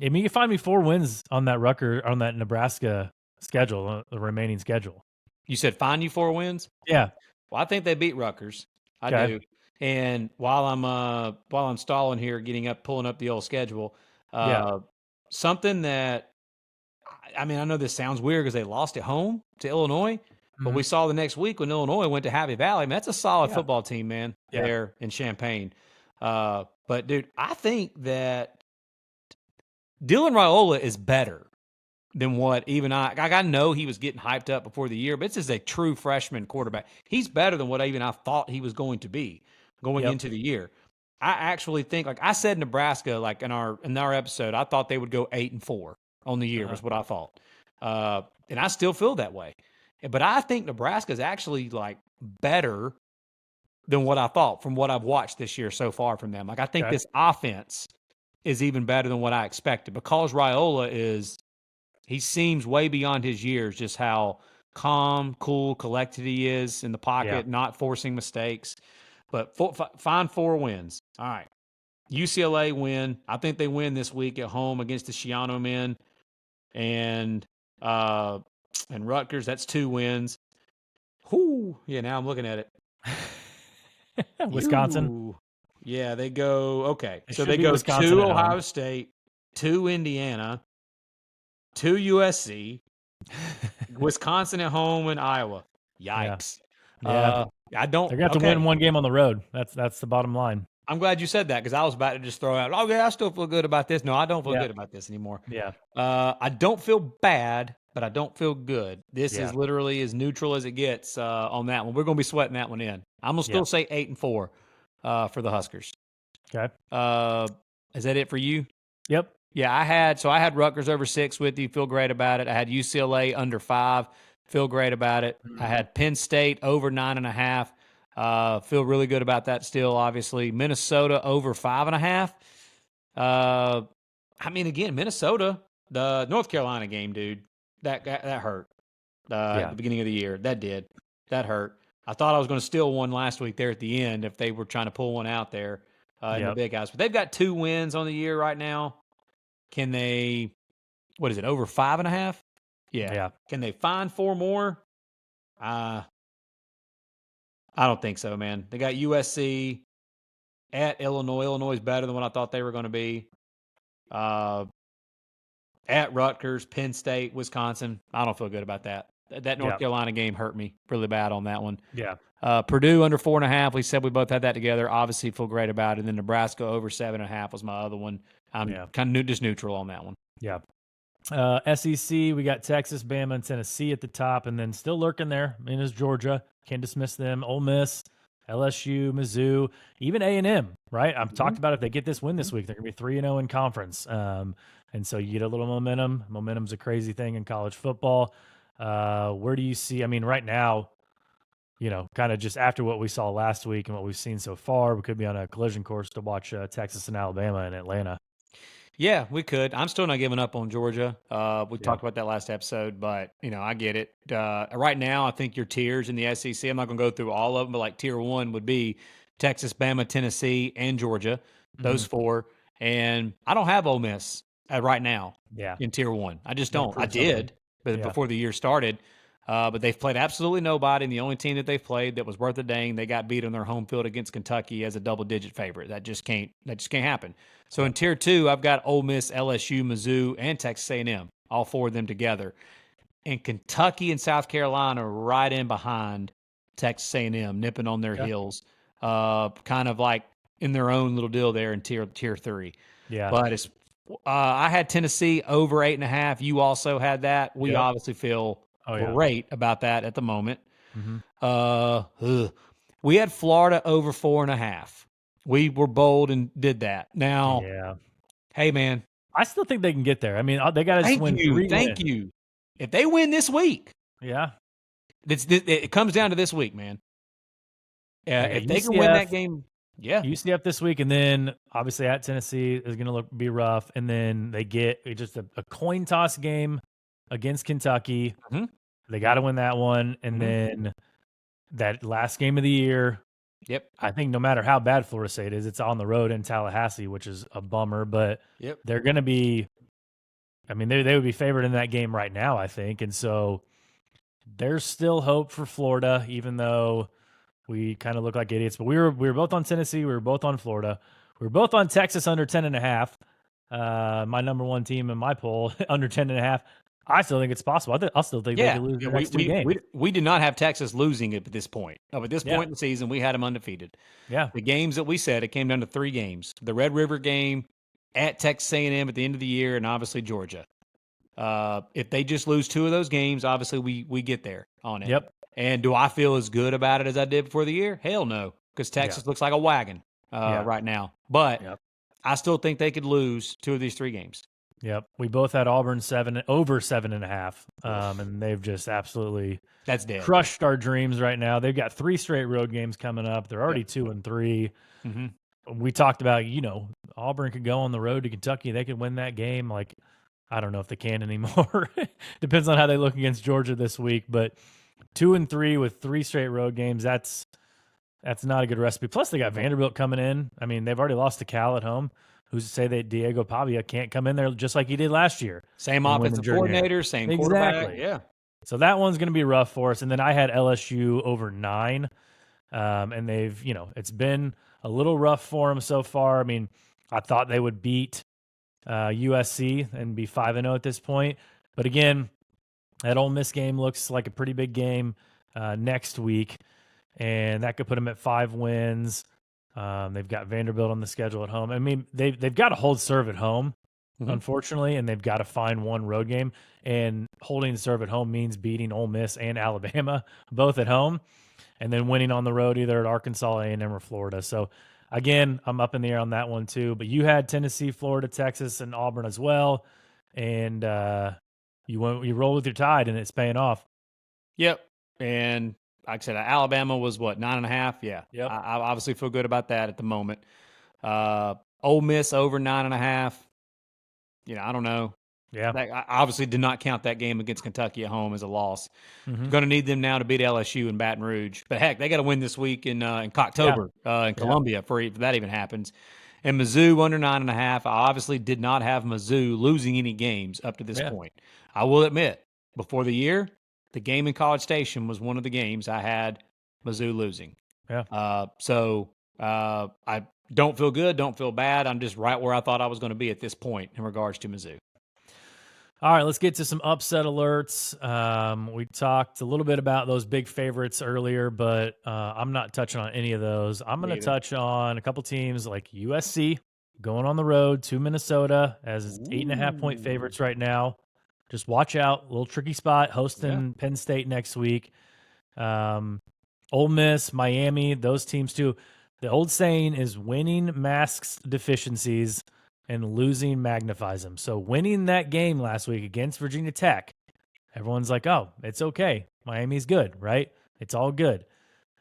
Speaker 1: I mean, you can find me 4 wins on that Nebraska schedule, the remaining schedule.
Speaker 2: You said find you 4 wins?
Speaker 1: Yeah.
Speaker 2: Well, I think they beat Rutgers. I do. And while I'm stalling here, pulling up the old schedule, something that I mean, I know this sounds weird because they lost at home to Illinois, but we saw the next week when Illinois went to Happy Valley. I mean, that's a solid football team, man, there in Champaign. But dude, I think that Dylan Raiola is better than what even I know he was getting hyped up before the year, but this is a true freshman quarterback. He's better than what even I thought he was going to be going into the year. I actually think, like I said, Nebraska, like in our episode, I thought they would go 8-4 on the year was what I thought. And I still feel that way. But I think Nebraska is actually like better than what I thought from what I've watched this year so far from them. Like I think this offense is even better than what I expected because Raiola he seems way beyond his years, just how calm, cool, collected he is in the pocket, not forcing mistakes. But find 4 wins. All right. UCLA win. I think they win this week at home against the Shiano men. And Rutgers, that's 2 wins. Whoo. Yeah, now I'm looking at it.
Speaker 1: Wisconsin.
Speaker 2: Ooh. Yeah, they go, okay. So they go Wisconsin 2 Ohio State, 2 Indiana, 2 USC, Wisconsin at home, and Iowa. Yikes.
Speaker 1: Yeah.
Speaker 2: I don't.
Speaker 1: They're going to have to win 1 game on the road. That's the bottom line.
Speaker 2: I'm glad you said that because I was about to just throw out, I still feel good about this. No, I don't feel good about this anymore.
Speaker 1: Yeah.
Speaker 2: I don't feel bad, but I don't feel good. This is literally as neutral as it gets on that one. We're going to be sweating that one in. I'm going to still say 8-4 for the Huskers.
Speaker 1: Okay.
Speaker 2: Is that it for you?
Speaker 1: Yep.
Speaker 2: Yeah, I had Rutgers over 6 with you. Feel great about it. I had UCLA under 5. Feel great about it. I had Penn State over 9.5. Feel really good about that still, obviously. Minnesota over 5.5. I mean, again, Minnesota, the North Carolina game, dude, that hurt at the beginning of the year. That hurt. I thought I was going to steal one last week there at the end if they were trying to pull one out there in the big house. But they've got 2 wins on the year right now. Can they, what is it, over 5.5? Yeah. Can they find 4 more? I don't think so, man. They got USC at Illinois. Illinois is better than what I thought they were going to be. At Rutgers, Penn State, Wisconsin. I don't feel good about that. That North Carolina game hurt me really bad on that one.
Speaker 1: Yeah.
Speaker 2: Purdue under 4.5. We said we both had that together. Obviously, feel great about it. And then Nebraska over 7.5 was my other one. I'm kind of just neutral on that one.
Speaker 1: Yeah. SEC, we got Texas, Bama, and Tennessee at the top, and then still lurking there. I mean, is Georgia. Can't dismiss them. Ole Miss, LSU, Mizzou, even A&M, right? I've talked about if they get this win this week, they're going to be 3-0 in conference. And so you get a little momentum. Momentum's a crazy thing in college football. Where do you see, I mean, right now, kind of just after what we saw last week and what we've seen so far, we could be on a collision course to watch Texas and Alabama in Atlanta.
Speaker 2: Yeah, we could. I'm still not giving up on Georgia. We talked about that last episode, but, I get it. Right now, I think your tiers in the SEC, I'm not going to go through all of them, but like tier 1 would be Texas, Bama, Tennessee, and Georgia, those 4. And I don't have Ole Miss right now in tier 1. I just don't. I did, but before the year started. But they've played absolutely nobody. And the only team that they've played that was worth a dang, they got beat on their home field against Kentucky as a double-digit favorite. That just can't happen. So in Tier 2, I've got Ole Miss, LSU, Mizzou, and Texas A&M, all four of them together. And Kentucky and South Carolina are right in behind Texas A&M, nipping on their heels, kind of like in their own little deal there in tier 3.
Speaker 1: Yeah.
Speaker 2: But it's I had Tennessee over 8.5. You also had that. We obviously feel great about that at the moment. We had Florida over 4.5. We were bold and did that. Now, hey man,
Speaker 1: I still think they can get there. I mean, they got to win 3
Speaker 2: Thank you. If they win this week, it comes down to this week, man. If they can win that game,
Speaker 1: UCF this week, and then obviously at Tennessee is going to be rough, and then they get just a coin toss game against Kentucky. They got to win that one, and then that last game of the year. I think no matter how bad Florida State is, it's on the road in Tallahassee, which is a bummer, but they're going to be. I mean, they would be favored in that game right now, I think. And so there's still hope for Florida, even though we kind of look like idiots. But we were both on Tennessee. We were both on Florida. We were both on Texas under 10.5. My number one team in my poll, under 10.5. I still think it's possible. I still think they could lose the next 2 games.
Speaker 2: We did not have Texas losing it at this point. At this point in the season, we had them undefeated. The games that we said, it came down to 3 games. The Red River game, at Texas A&M at the end of the year, and obviously Georgia. If they just lose 2 of those games, obviously we get there on it. And do I feel as good about it as I did before the year? Hell no, because Texas looks like a wagon right now. But I still think they could lose 2 of these 3 games.
Speaker 1: We both had Auburn over 7.5, and they've just absolutely crushed our dreams right now. They've got 3 straight road games coming up. They're already 2-3. We talked about, Auburn could go on the road to Kentucky. They could win that game. Like, I don't know if they can anymore. Depends on how they look against Georgia this week. But 2-3 with 3 straight road games, that's not a good recipe. Plus, they got Vanderbilt coming in. I mean, they've already lost to Cal at home. Who's to say that Diego Pavia can't come in there just like he did last year?
Speaker 2: Same offensive coordinator, same quarterback. Yeah.
Speaker 1: So that one's going to be rough for us. And then I had LSU over 9. And they've, it's been a little rough for them so far. I mean, I thought they would beat USC and be 5-0 at this point. But again, that Ole Miss game looks like a pretty big game next week. And that could put them at 5 wins. They've got Vanderbilt on the schedule at home. I mean, they've got to hold serve at home, unfortunately, and they've got to find one road game. And holding serve at home means beating Ole Miss and Alabama both at home, and then winning on the road either at Arkansas, A&M, or Florida. So, again, I'm up in the air on that one too. But you had Tennessee, Florida, Texas, and Auburn as well, and you roll with your tide, and it's paying off.
Speaker 2: And like I said, Alabama was 9.5? Yeah. I obviously feel good about that at the moment. Ole Miss over 9.5. I don't know. I obviously did not count that game against Kentucky at home as a loss. Going to need them now to beat LSU in Baton Rouge. But heck, they got to win this week in October in Columbia for that even happens. And Mizzou under 9.5. I obviously did not have Mizzou losing any games up to this point. I will admit, before the year, the game in College Station was one of the games I had Mizzou losing. So I don't feel good, don't feel bad. I'm just right where I thought I was going to be at this point in regards to Mizzou.
Speaker 1: All right, let's get to some upset alerts. We talked a little bit about those big favorites earlier, but I'm not touching on any of those. I'm going to touch on a couple teams like USC going on the road to Minnesota as 8.5-point favorites right now. Just watch out. A little tricky spot hosting Penn State next week. Ole Miss, Miami, those teams too. The old saying is winning masks deficiencies and losing magnifies them. So winning that game last week against Virginia Tech, everyone's like, oh, it's okay. Miami's good, right? It's all good.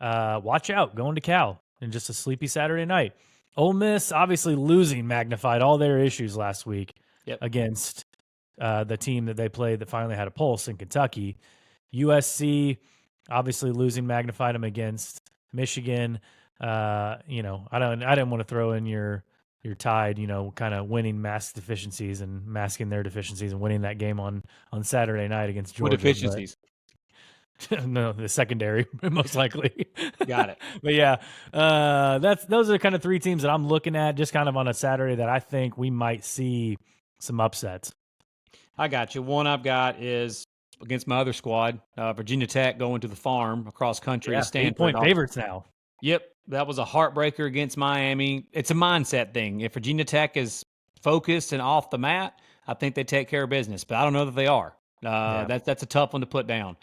Speaker 1: Watch out going to Cal in just a sleepy Saturday night. Ole Miss obviously losing magnified all their issues last week against the team that they played that finally had a pulse in Kentucky. USC obviously losing magnified them against Michigan. I didn't want to throw in your Tide, kind of winning mask deficiencies and masking their deficiencies and winning that game on Saturday night against Georgia.
Speaker 2: What deficiencies?
Speaker 1: No, the secondary, most likely.
Speaker 2: Got it.
Speaker 1: But yeah, those are the kind of three teams that I'm looking at just kind of on a Saturday that I think we might see some upsets.
Speaker 2: I got you. One I've got is against my other squad, Virginia Tech going to the farm across country to Stanford.
Speaker 1: 8-point favorites now.
Speaker 2: Yep, that was a heartbreaker against Miami. It's a mindset thing. If Virginia Tech is focused and off the mat, I think they take care of business, but I don't know that they are. That's a tough one to put down.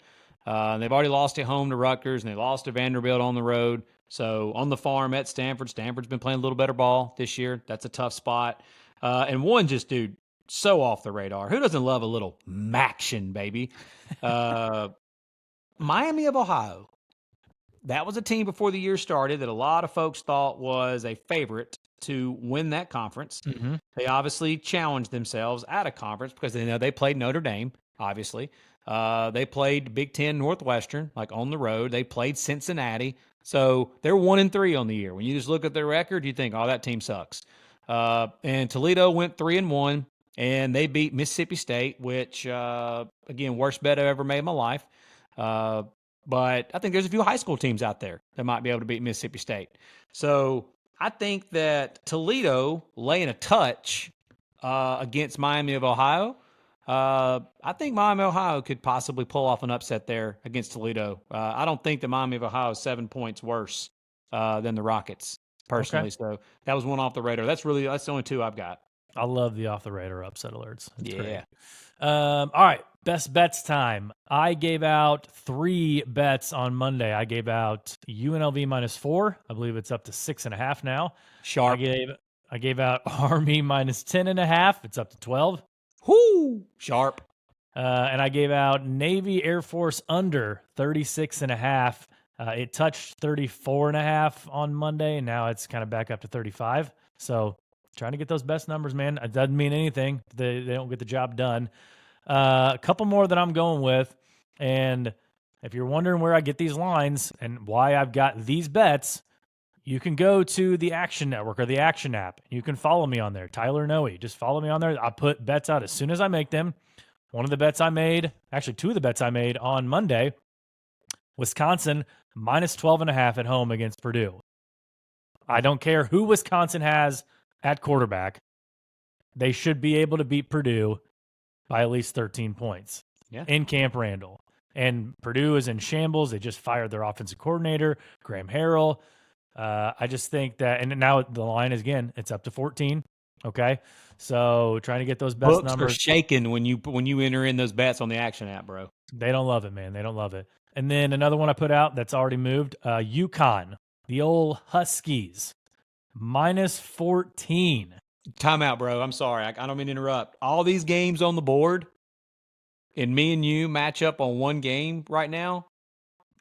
Speaker 2: They've already lost at home to Rutgers, and they lost to Vanderbilt on the road. So on the farm at Stanford, Stanford's been playing a little better ball this year. That's a tough spot. And one just, dude, so off the radar. Who doesn't love a little maction, baby? Miami of Ohio. That was a team before the year started that a lot of folks thought was a favorite to win that conference.
Speaker 1: Mm-hmm.
Speaker 2: They obviously challenged themselves at a conference because they know they played Notre Dame, obviously. They played Big Ten Northwestern, like on the road. They played Cincinnati. So they're 1-3 on the year. When you just look at their record, you think, oh, that team sucks. And Toledo went 3-1, and they beat Mississippi State, which, again, worst bet I've ever made in my life. But I think there's a few high school teams out there that might be able to beat Mississippi State. So I think that Toledo laying a touch against Miami of Ohio, I think Miami of Ohio could possibly pull off an upset there against Toledo. I don't think that Miami of Ohio is 7 points worse than the Rockets, personally.
Speaker 1: Okay.
Speaker 2: So that was one off the radar. That's the only two I've got.
Speaker 1: I love the off the radar upset alerts. That's
Speaker 2: yeah.
Speaker 1: Great. All right. Best bets time. I gave out 3 bets on Monday. I gave out UNLV -4. I believe it's up to 6.5 now.
Speaker 2: Sharp.
Speaker 1: I gave out Army -10.5. It's up to 12.
Speaker 2: Whoo! Sharp.
Speaker 1: And I gave out Navy Air Force under 36.5. It touched 34.5 on Monday, and now it's kind of back up to 35. So trying to get those best numbers, man. It doesn't mean anything. They don't get the job done. A couple more that I'm going with. And if you're wondering where I get these lines and why I've got these bets, you can go to the Action Network or the Action app. You can follow me on there, Tyler Noe. Just follow me on there. I put bets out as soon as I make them. One of the bets I made, actually 2 of the bets I made on Monday, Wisconsin -12.5 at home against Purdue. I don't care who Wisconsin has at quarterback. They should be able to beat Purdue by at least 13 points in Camp Randall. And Purdue is in shambles. They just fired their offensive coordinator, Graham Harrell. I just think that, and now the line is, again, it's up to 14. Okay. So trying to get those best
Speaker 2: Books
Speaker 1: numbers.
Speaker 2: are shaking when you enter in those bets on the Action app, bro.
Speaker 1: They don't love it, man. They don't love it. And then another one I put out that's already moved, UConn, the old Huskies, -14.
Speaker 2: Timeout, bro. I'm sorry. I don't mean to interrupt. All these games on the board, and me and you match up on one game right now.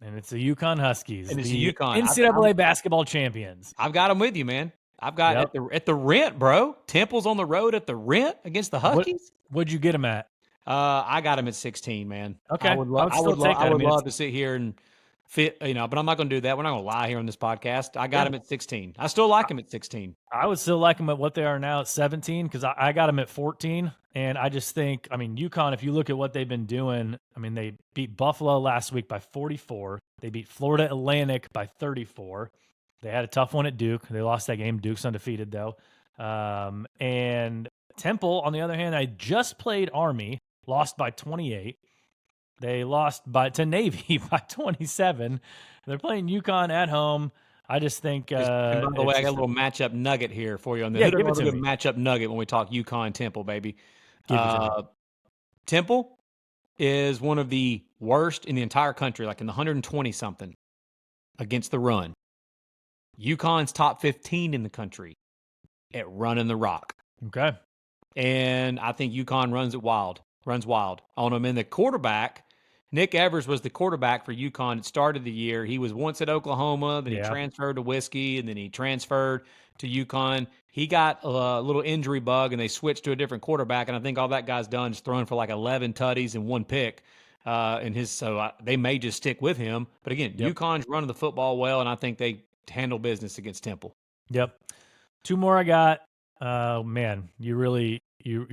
Speaker 1: And it's the UConn Huskies.
Speaker 2: And it's
Speaker 1: the
Speaker 2: UConn.
Speaker 1: NCAA basketball champions.
Speaker 2: I've got them with you, man. I've got at the Rent, bro. Temple's on the road at the Rent against the Huskies.
Speaker 1: What'd you get them at?
Speaker 2: I got them at 16, man.
Speaker 1: Okay.
Speaker 2: I would love to sit here and fit, but I'm not going to do that. We're not going to lie here on this podcast. I got them at 16. I still like them at 16.
Speaker 1: I would still like them at what they are now at 17 because I got them at 14. And I just think, UConn, if you look at what they've been doing, they beat Buffalo last week by 44. They beat Florida Atlantic by 34. They had a tough one at Duke. They lost that game. Duke's undefeated, though. And Temple, on the other hand, I just played Army, lost by 28. They lost to Navy by 27. They're playing UConn at home. I just think.
Speaker 2: And by the way, I got a little matchup nugget here for you on this.
Speaker 1: Yeah, give it to me.
Speaker 2: Matchup nugget when we talk UConn Temple, baby.
Speaker 1: Give it to me.
Speaker 2: Temple is one of the worst in the entire country, like in the 120 something against the run. UConn's top 15 in the country at running the rock.
Speaker 1: Okay.
Speaker 2: And I think UConn runs wild on them. And the quarterback, Nick Evers was the quarterback for UConn at start of the year. He was once at Oklahoma, then he transferred to Whiskey, and then he transferred to UConn. He got a little injury bug, and they switched to a different quarterback. And I think all that guy's done is thrown for like 11 tutties and 1 pick. They may just stick with him. But again, UConn's running the football well, and I think they handle business against Temple.
Speaker 1: Yep. 2 more I got. Man, you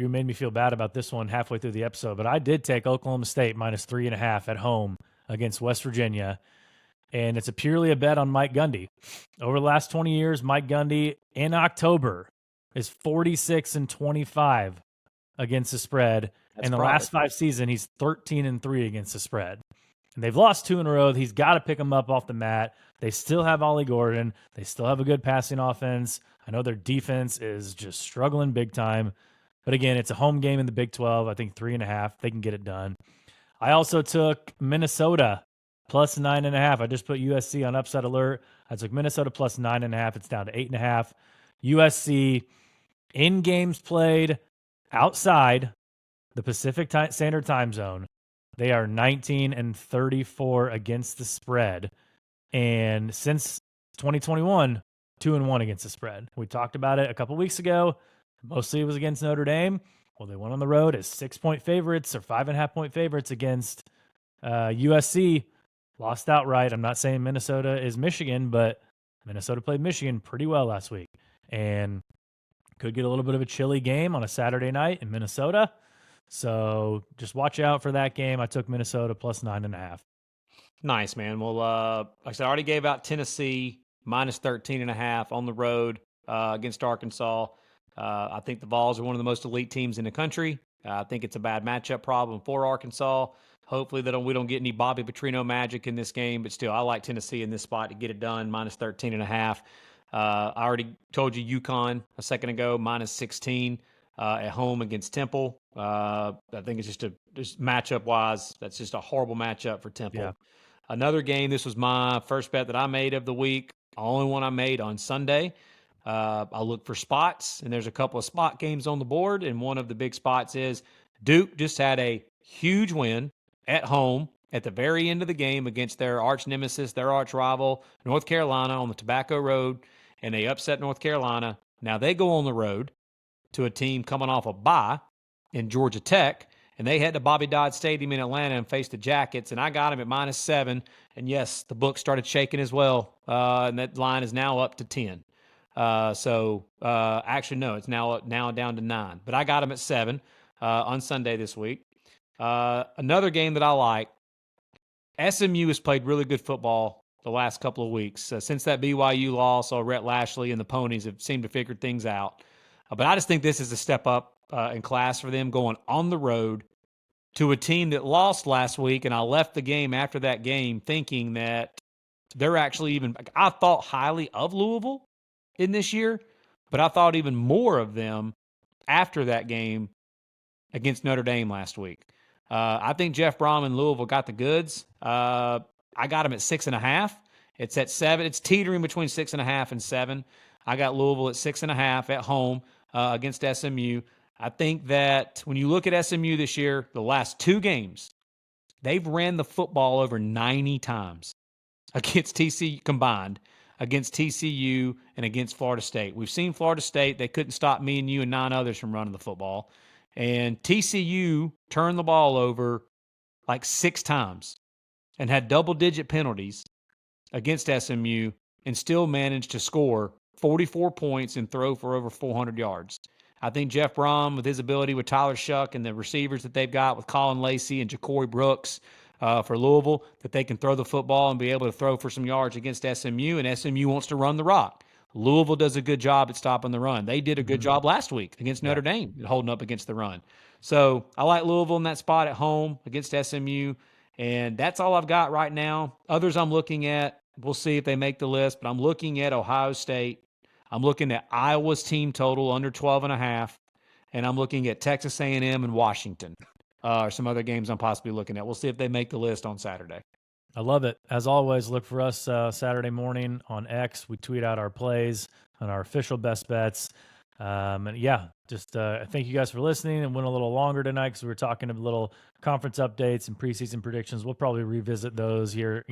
Speaker 1: made me feel bad about this one halfway through the episode, but I did take Oklahoma State -3.5 at home against West Virginia. And it's purely a bet on Mike Gundy. Over the last 20 years, Mike Gundy in October is 46-25 against the spread.
Speaker 2: That's
Speaker 1: In the
Speaker 2: pride.
Speaker 1: last 5 seasons, he's 13-3 against the spread. And they've lost 2 in a row. He's got to pick them up off the mat. They still have Ollie Gordon. They still have a good passing offense. I know their defense is just struggling big time. But again, it's a home game in the Big 12. I think 3.5. They can get it done. I also took Minnesota plus 9.5. I just put USC on upset alert. I took Minnesota plus 9.5. It's down to 8.5. USC in games played outside the Pacific Standard Time Zone, they are 19-34 against the spread. And since 2021, 2-1 against the spread. We talked about it a couple weeks ago. Mostly it was against Notre Dame. Well, they went on the road as 6-point favorites or 5.5-point favorites against USC. Lost outright. I'm not saying Minnesota is Michigan, but Minnesota played Michigan pretty well last week. And could get a little bit of a chilly game on a Saturday night in Minnesota. So just watch out for that game. I took Minnesota plus 9.5.
Speaker 2: Nice, man. Well, like I said, I already gave out Tennessee minus 13.5 on the road against Arkansas. I think the Vols are one of the most elite teams in the country. I think it's a bad matchup problem for Arkansas. Hopefully we don't get any Bobby Petrino magic in this game, but still, I like Tennessee in this spot to get it done, minus 13.5. I already told you UConn a second ago, minus 16 at home against Temple. I think it's just matchup-wise, that's just a horrible matchup for Temple.
Speaker 1: Yeah.
Speaker 2: Another game, this was my first bet that I made of the week, only one I made on Sunday. I looked for spots, and there's a couple of spot games on the board, and one of the big spots is Duke just had a huge win at home at the very end of the game against their arch nemesis, their arch rival, North Carolina on the Tobacco Road, and they upset North Carolina. Now they go on the road to a team coming off a bye in Georgia Tech, and they head to Bobby Dodd Stadium in Atlanta and face the Jackets, and I got them at minus 7. And yes, the book started shaking as well, and that line is now up to 10. Actually, no, it's now down to 9. But I got them at 7 on Sunday this week. Another game that I like, SMU has played really good football the last couple of weeks. Since that BYU loss, Rhett Lashley and the Ponies have seemed to figure things out. But I just think this is a step up in class for them going on the road to a team that lost last week. And I left the game after that game thinking that they're actually I thought highly of Louisville in this year, but I thought even more of them after that game against Notre Dame last week. I think Jeff Brom and Louisville got the goods. I got them at 6.5. It's at 7. It's teetering between 6.5 and 7. I got Louisville at 6.5 at home against SMU. I think that when you look at SMU this year, the last 2 games, they've ran the football over 90 times against TCU combined, against TCU and against Florida State. We've seen Florida State. They couldn't stop me and you and 9 others from running the football. And TCU turned the ball over like 6 times and had double-digit penalties against SMU and still managed to score 44 points and throw for over 400 yards. I think Jeff Brom, with his ability with Tyler Shuck and the receivers that they've got with Colin Lacey and Ja'Cory Brooks for Louisville, that they can throw the football and be able to throw for some yards against SMU, and SMU wants to run the rock. Louisville does a good job at stopping the run. They did a good job last week against Notre Dame, holding up against the run. So I like Louisville in that spot at home against SMU, and that's all I've got right now. Others I'm looking at, we'll see if they make the list, but I'm looking at Ohio State. I'm looking at Iowa's team total under 12.5, and I'm looking at Texas A&M and Washington. Or some other games I'm possibly looking at. We'll see if they make the list on Saturday.
Speaker 1: I love it. As always, look for us Saturday morning on X. We tweet out our plays and our official best bets. And yeah, just thank you guys for listening, and went a little longer tonight because we were talking a little conference updates and preseason predictions. We'll probably revisit those here,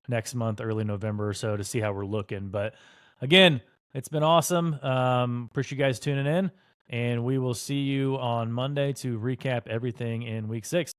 Speaker 1: next month, early November or so, to see how we're looking. But again, it's been awesome. Appreciate you guys tuning in, and we will see you on Monday to recap everything in week 6.